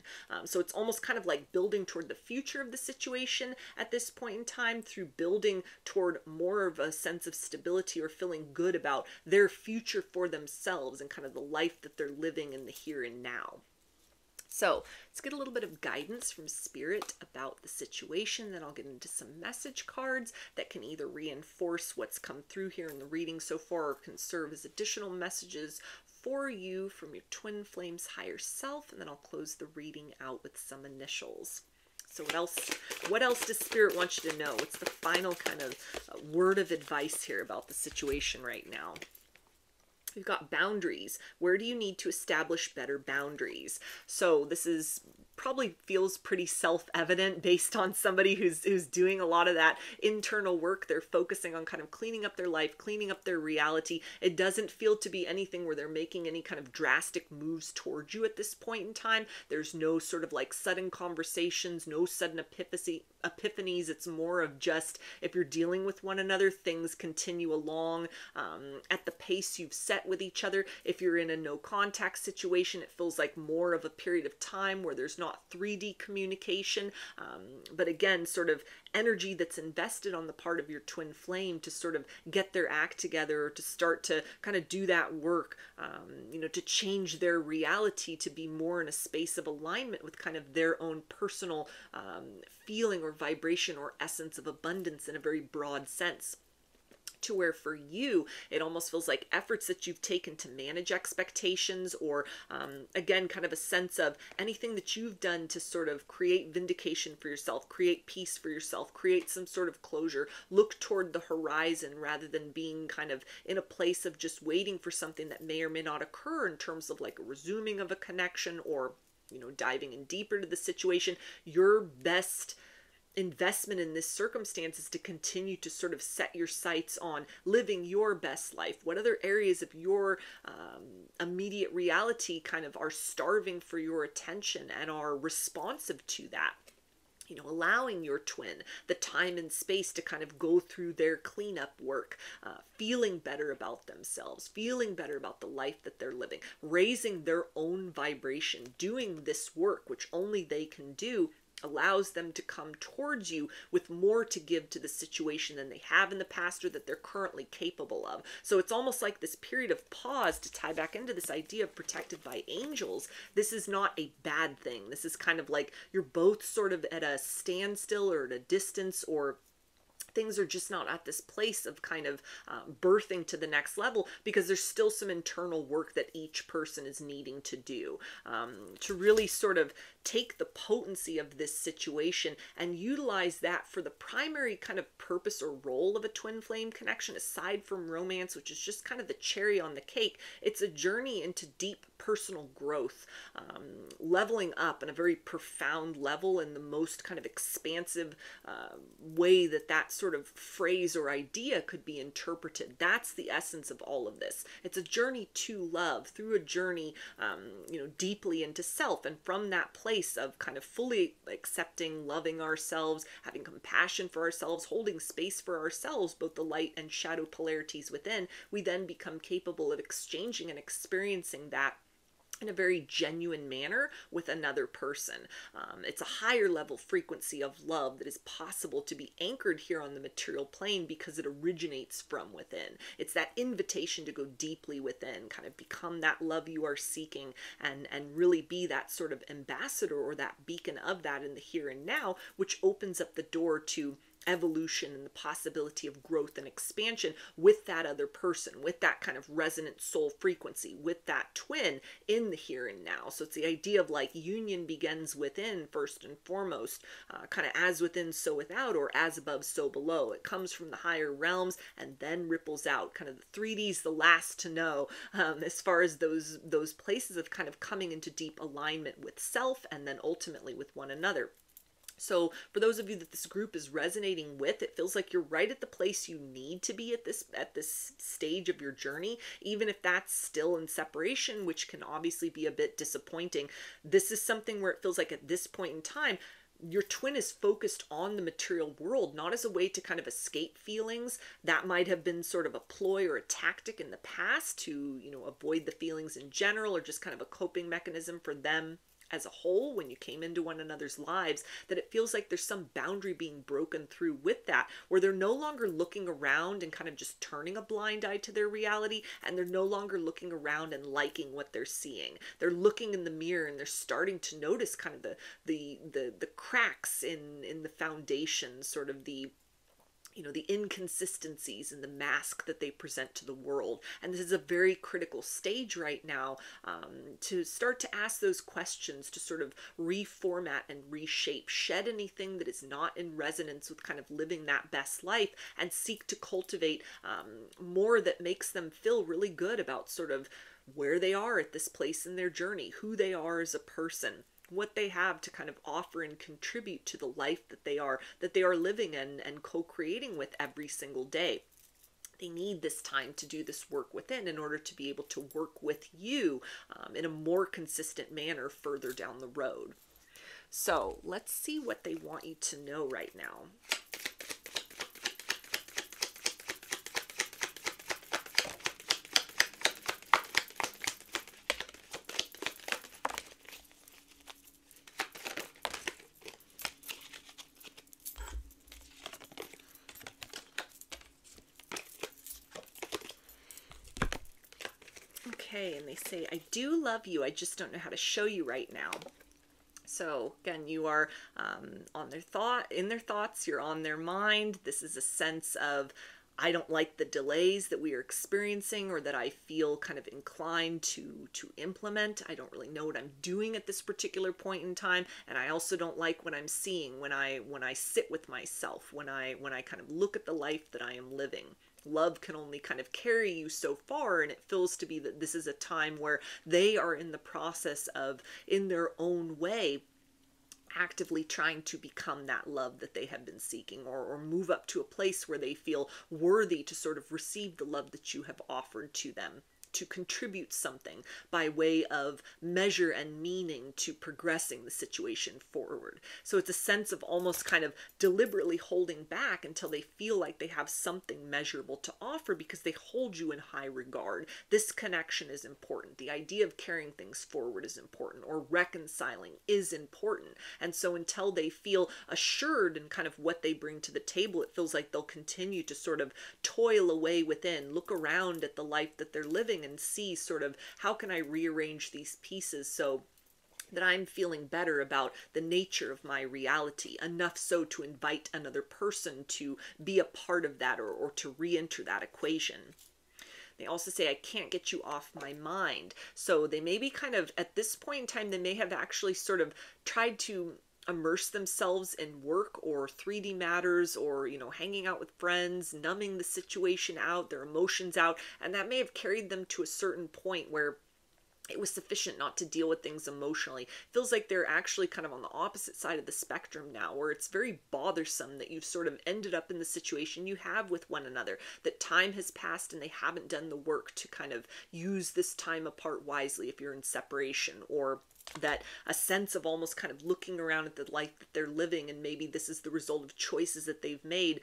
So it's almost kind of like building toward the future of the situation at this point in time, through building toward more of a sense of stability or feeling good about their future for themselves and kind of the life that they're living in the here and now. So let's get a little bit of guidance from Spirit about the situation. Then I'll get into some message cards that can either reinforce what's come through here in the reading so far, or can serve as additional messages for you from your twin flame's higher self. And then I'll close the reading out with some initials. So what else does Spirit want you to know? What's the final kind of word of advice here about the situation right now? We've got boundaries. Where do you need to establish better boundaries? So this is probably feels pretty self-evident based on somebody who's doing a lot of that internal work. They're focusing on kind of cleaning up their life, cleaning up their reality. It doesn't feel to be anything where they're making any kind of drastic moves towards you at this point in time. There's no sort of like sudden conversations, no sudden epiphanies. It's more of just, if you're dealing with one another, things continue along at the pace you've set with each other. If you're in a no contact situation, it feels like more of a period of time where there's not 3D communication, but again, sort of energy that's invested on the part of your twin flame to sort of get their act together, or to start to kind of do that work, to change their reality to be more in a space of alignment with kind of their own personal feeling or vibration or essence of abundance in a very broad sense. To where for you, it almost feels like efforts that you've taken to manage expectations, or again, kind of a sense of anything that you've done to sort of create vindication for yourself, create peace for yourself, create some sort of closure, look toward the horizon rather than being kind of in a place of just waiting for something that may or may not occur in terms of like a resuming of a connection, or, diving in deeper to the situation. Your best investment in this circumstance is to continue to sort of set your sights on living your best life. What other areas of your immediate reality kind of are starving for your attention and are responsive to that? Allowing your twin the time and space to kind of go through their cleanup work, feeling better about themselves, feeling better about the life that they're living, raising their own vibration, doing this work, which only they can do, allows them to come towards you with more to give to the situation than they have in the past or that they're currently capable of. So it's almost like this period of pause, to tie back into this idea of protected by angels. This is not a bad thing. This is kind of like you're both sort of at a standstill or at a distance, or things are just not at this place of kind of birthing to the next level, because there's still some internal work that each person is needing to do to really sort of take the potency of this situation and utilize that for the primary kind of purpose or role of a twin flame connection, aside from romance, which is just kind of the cherry on the cake. It's a journey into deep personal growth, leveling up in a very profound level in the most kind of expansive way that sort of phrase or idea could be interpreted. That's the essence of all of this. It's a journey to love, through a journey, deeply into self, and from that place of kind of fully accepting, loving ourselves, having compassion for ourselves, holding space for ourselves, both the light and shadow polarities within, we then become capable of exchanging and experiencing that in a very genuine manner with another person. It's a higher level frequency of love that is possible to be anchored here on the material plane because it originates from within. It's that invitation to go deeply within, kind of become that love you are seeking, and really be that sort of ambassador or that beacon of that in the here and now, which opens up the door to evolution and the possibility of growth and expansion with that other person, with that kind of resonant soul frequency, with that twin in the here and now. So it's the idea of like union begins within first and foremost, kind of as within so without, or as above so below. It comes from the higher realms and then ripples out. Kind of the 3D's the last to know, as far as those places of kind of coming into deep alignment with self and then ultimately with one another. So for those of you that this group is resonating with, it feels like you're right at the place you need to be at this stage of your journey, even if that's still in separation, which can obviously be a bit disappointing. This is something where it feels like at this point in time, your twin is focused on the material world, not as a way to kind of escape feelings. That might have been sort of a ploy or a tactic in the past to, avoid the feelings in general, or just kind of a coping mechanism for them as a whole when you came into one another's lives, that it feels like there's some boundary being broken through with that, where they're no longer looking around and kind of just turning a blind eye to their reality, and they're no longer looking around and liking what they're seeing. They're looking in the mirror and they're starting to notice kind of the cracks in the foundation, sort of the inconsistencies in the mask that they present to the world. And this is a very critical stage right now, to start to ask those questions, to sort of reformat and reshape, shed anything that is not in resonance with kind of living that best life, and seek to cultivate more that makes them feel really good about sort of where they are at this place in their journey, who they are as a person, what they have to kind of offer and contribute to the life that they are living and co-creating with every single day. They need this time to do this work within in order to be able to work with you in a more consistent manner further down the road. So let's see what they want you to know right now. Okay, and they say, I do love you, I just don't know how to show you right now. So again, you are in their thoughts, you're on their mind. This is a sense of, I don't like the delays that we are experiencing, or that I feel kind of inclined to implement. I don't really know what I'm doing at this particular point in time, and I also don't like what I'm seeing when I sit with myself, when I kind of look at the life that I am living. Love can only kind of carry you so far, and it feels to be that this is a time where they are in the process of, in their own way, actively trying to become that love that they have been seeking, or move up to a place where they feel worthy to sort of receive the love that you have offered to them, to contribute something by way of measure and meaning to progressing the situation forward. So it's a sense of almost kind of deliberately holding back until they feel like they have something measurable to offer, because they hold you in high regard. This connection is important. The idea of carrying things forward is important, or reconciling is important. And so until they feel assured in kind of what they bring to the table, it feels like they'll continue to sort of toil away within, look around at the life that they're living, and see sort of, how can I rearrange these pieces so that I'm feeling better about the nature of my reality, enough so to invite another person to be a part of that, or to re-enter that equation. They also say, I can't get you off my mind. So they may be kind of, at this point in time, they may have actually sort of tried to immerse themselves in work or 3D matters, or hanging out with friends, numbing the situation out, their emotions out, and that may have carried them to a certain point where it was sufficient not to deal with things emotionally. Feels like they're actually kind of on the opposite side of the spectrum now, where it's very bothersome that you've sort of ended up in the situation you have with one another, that time has passed and they haven't done the work to kind of use this time apart wisely if you're in separation, or that a sense of almost kind of looking around at the life that they're living, and maybe this is the result of choices that they've made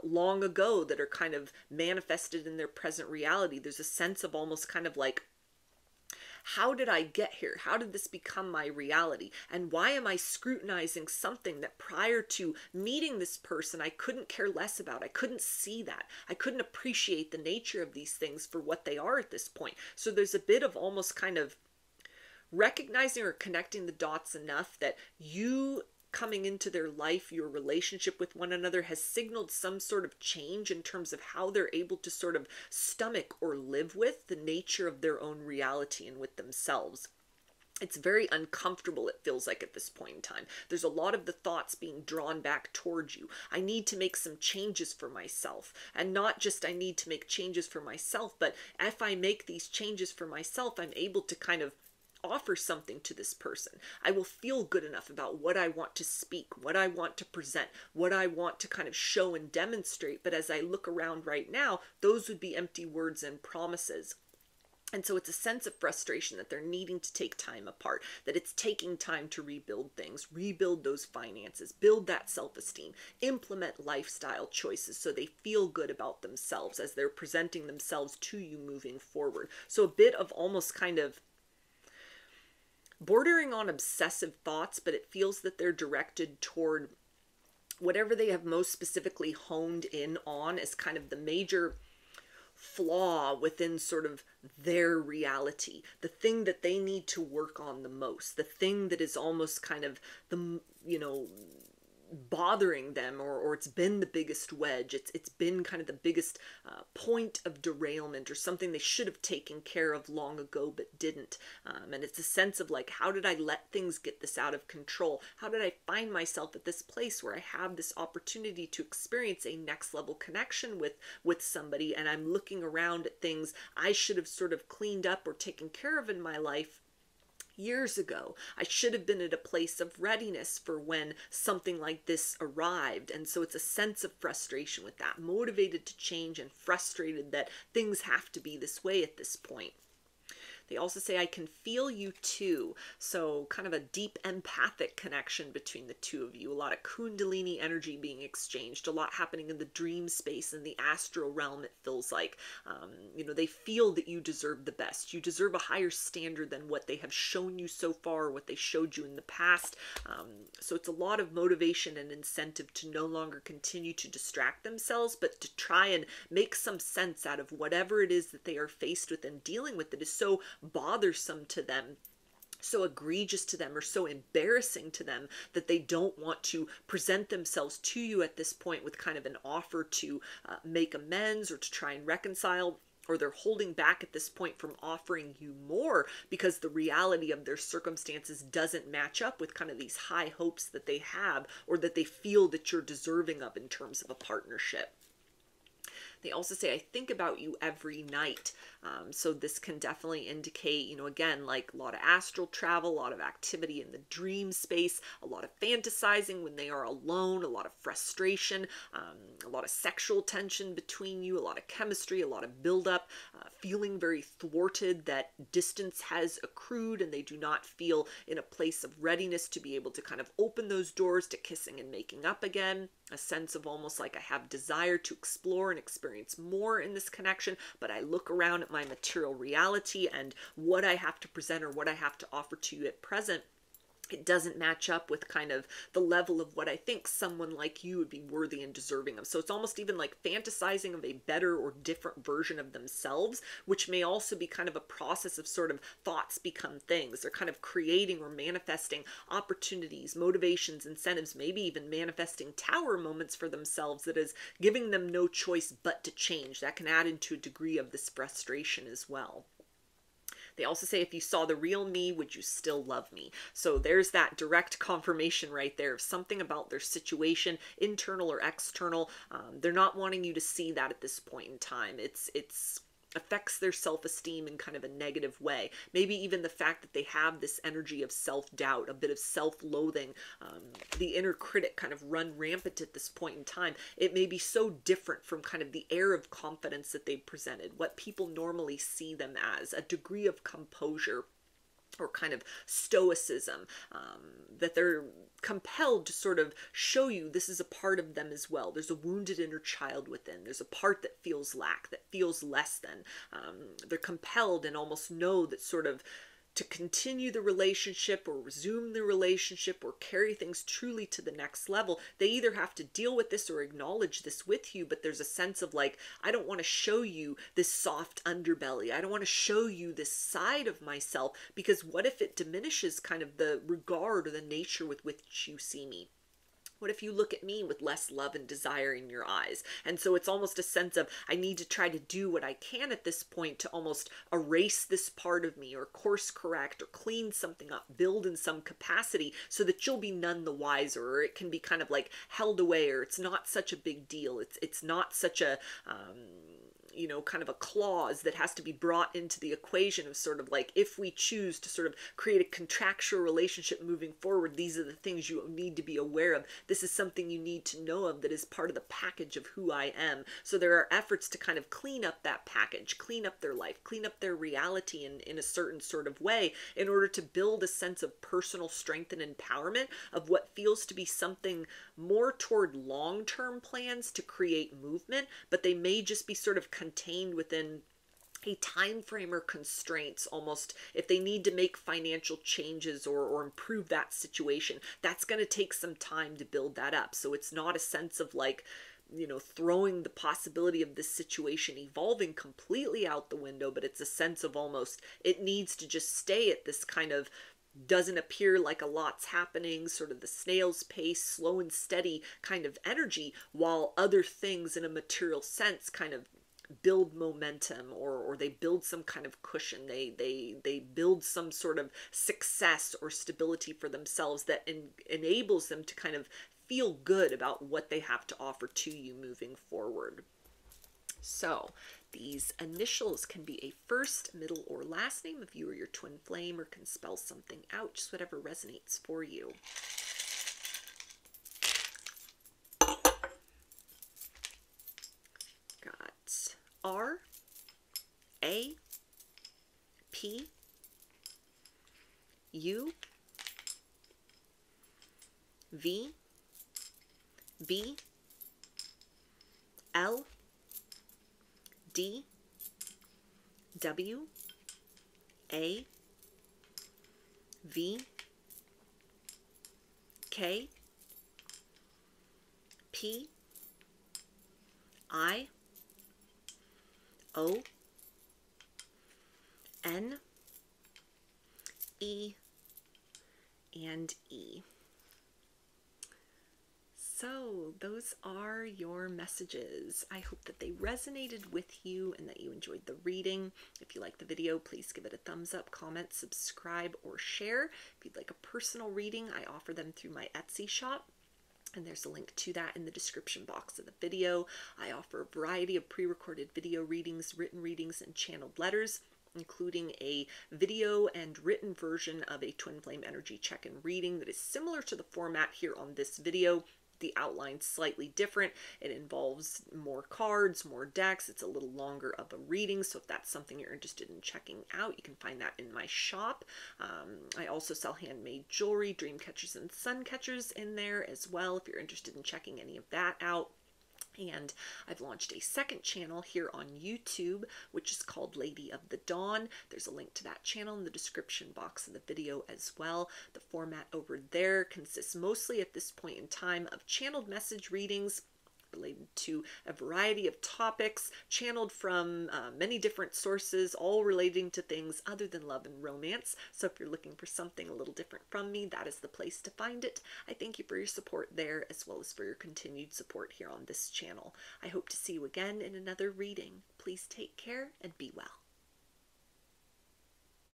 long ago that are kind of manifested in their present reality. There's a sense of almost kind of like, how did I get here? How did this become my reality? And why am I scrutinizing something that prior to meeting this person I couldn't care less about? I couldn't see that. I couldn't appreciate the nature of these things for what they are at this point. So there's a bit of almost kind of recognizing or connecting the dots enough that you coming into their life, your relationship with one another has signaled some sort of change in terms of how they're able to sort of stomach or live with the nature of their own reality and with themselves. It's very uncomfortable, it feels like, at this point in time. There's a lot of the thoughts being drawn back towards you. I need to make some changes for myself. And not just I need to make changes for myself, but if I make these changes for myself, I'm able to kind of offer something to this person. I will feel good enough about what I want to speak, what I want to present, what I want to kind of show and demonstrate. But as I look around right now, those would be empty words and promises. And so it's a sense of frustration that they're needing to take time apart, that it's taking time to rebuild things, rebuild those finances, build that self-esteem, implement lifestyle choices so they feel good about themselves as they're presenting themselves to you moving forward. So a bit of almost kind of bordering on obsessive thoughts, but it feels that they're directed toward whatever they have most specifically honed in on as kind of the major flaw within sort of their reality, the thing that they need to work on the most, the thing that is almost kind of the, bothering them, or it's been the biggest wedge. It's been kind of the biggest point of derailment, or something they should have taken care of long ago but didn't. And it's a sense of like, how did I let things get this out of control? How did I find myself at this place where I have this opportunity to experience a next level connection with somebody, and I'm looking around at things I should have sort of cleaned up or taken care of in my life years ago. I should have been at a place of readiness for when something like this arrived. And so it's a sense of frustration with that, motivated to change and frustrated that things have to be this way at this point. They also say, I can feel you too. So kind of a deep empathic connection between the two of you. A lot of Kundalini energy being exchanged, a lot happening in the dream space and the astral realm, it feels like. They feel that you deserve the best. You deserve a higher standard than what they have shown you so far, or what they showed you in the past. So it's a lot of motivation and incentive to no longer continue to distract themselves, but to try and make some sense out of whatever it is that they are faced with and dealing with that is so bothersome to them, so egregious to them, or so embarrassing to them that they don't want to present themselves to you at this point with kind of an offer to make amends or to try and reconcile, or they're holding back at this point from offering you more because the reality of their circumstances doesn't match up with kind of these high hopes that they have, or that they feel that you're deserving of in terms of a partnership. They also say, I think about you every night. So this can definitely indicate, again, like a lot of astral travel, a lot of activity in the dream space, a lot of fantasizing when they are alone, a lot of frustration, a lot of sexual tension between you, a lot of chemistry, a lot of buildup, feeling very thwarted that distance has accrued and they do not feel in a place of readiness to be able to kind of open those doors to kissing and making up again. A sense of almost like I have desire to explore and experience more in this connection, but I look around at my material reality and what I have to present or what I have to offer to you at present. It doesn't match up with kind of the level of what I think someone like you would be worthy and deserving of. So it's almost even like fantasizing of a better or different version of themselves, which may also be kind of a process of sort of thoughts become things. They're kind of creating or manifesting opportunities, motivations, incentives, maybe even manifesting tower moments for themselves that is giving them no choice but to change. That can add into a degree of this frustration as well. They also say, if you saw the real me, would you still love me? So there's that direct confirmation right there of something about their situation, internal or external. They're not wanting you to see that at this point in time. It's affects their self-esteem in kind of a negative way. Maybe even the fact that they have this energy of self-doubt, a bit of self-loathing, the inner critic kind of run rampant at this point in time. It may be so different from kind of the air of confidence that they've presented, what people normally see them as, a degree of composure or kind of stoicism, that they're compelled to sort of show you this is a part of them as well. There's a wounded inner child within. There's a part that feels lack, that feels less than. They're compelled and almost know that sort of to continue the relationship or resume the relationship or carry things truly to the next level, they either have to deal with this or acknowledge this with you. But there's a sense of like, I don't want to show you this soft underbelly. I don't want to show you this side of myself, because what if it diminishes kind of the regard or the nature with which you see me? What if you look at me with less love and desire in your eyes? And so it's almost a sense of, I need to try to do what I can at this point to almost erase this part of me, or course correct, or clean something up, build in some capacity so that you'll be none the wiser, or it can be kind of like held away, or it's not such a big deal. It's not such a, you know, kind of a clause that has to be brought into the equation of sort of like, if we choose to sort of create a contractual relationship moving forward, these are the things you need to be aware of. This is something you need to know of that is part of the package of who I am. So there are efforts to kind of clean up that package, clean up their life, clean up their reality in a certain sort of way, in order to build a sense of personal strength and empowerment of what feels to be something more toward long-term plans to create movement, but they may just be sort of contained within a time frame or constraints. Almost, if they need to make financial changes or improve that situation, that's going to take some time to build that up. So it's not a sense of like, you know, throwing the possibility of this situation evolving completely out the window, but it's a sense of almost, it needs to just stay at this kind of, doesn't appear like a lot's happening, sort of the snail's pace, slow and steady kind of energy, while other things in a material sense kind of build momentum, or they build some kind of cushion. They build some sort of success or stability for themselves that enables them to kind of feel good about what they have to offer to you moving forward. So these initials can be a first, middle, or last name of you or your twin flame, or can spell something out, just whatever resonates for you. Got R, A, P, U, V, B, L, D, W, A, V, K, P, I, O, N, E, and E. So those are your messages. I hope that they resonated with you and that you enjoyed the reading. If you like the video, please give it a thumbs up, comment, subscribe, or share. If you'd like a personal reading, I offer them through my Etsy shop, and there's a link to that in the description box of the video. I offer a variety of pre-recorded video readings, written readings, and channeled letters, including a video and written version of a twin flame energy check-in reading that is similar to the format here on this video. The outline's slightly different. It involves more cards, more decks. It's a little longer of a reading, so if that's something you're interested in checking out, you can find that in my shop. I also sell handmade jewelry, dream catchers and sun catchers in there as well, if you're interested in checking any of that out. And I've launched a second channel here on YouTube, which is called Lady of the Dawn. There's a link to that channel in the description box of the video as well. The format over there consists mostly at this point in time of channeled message readings related to a variety of topics, channeled from many different sources, all relating to things other than love and romance. So if you're looking for something a little different from me, that is the place to find it. I thank you for your support there, as well as for your continued support here on this channel. I hope to see you again in another reading. Please take care and be well.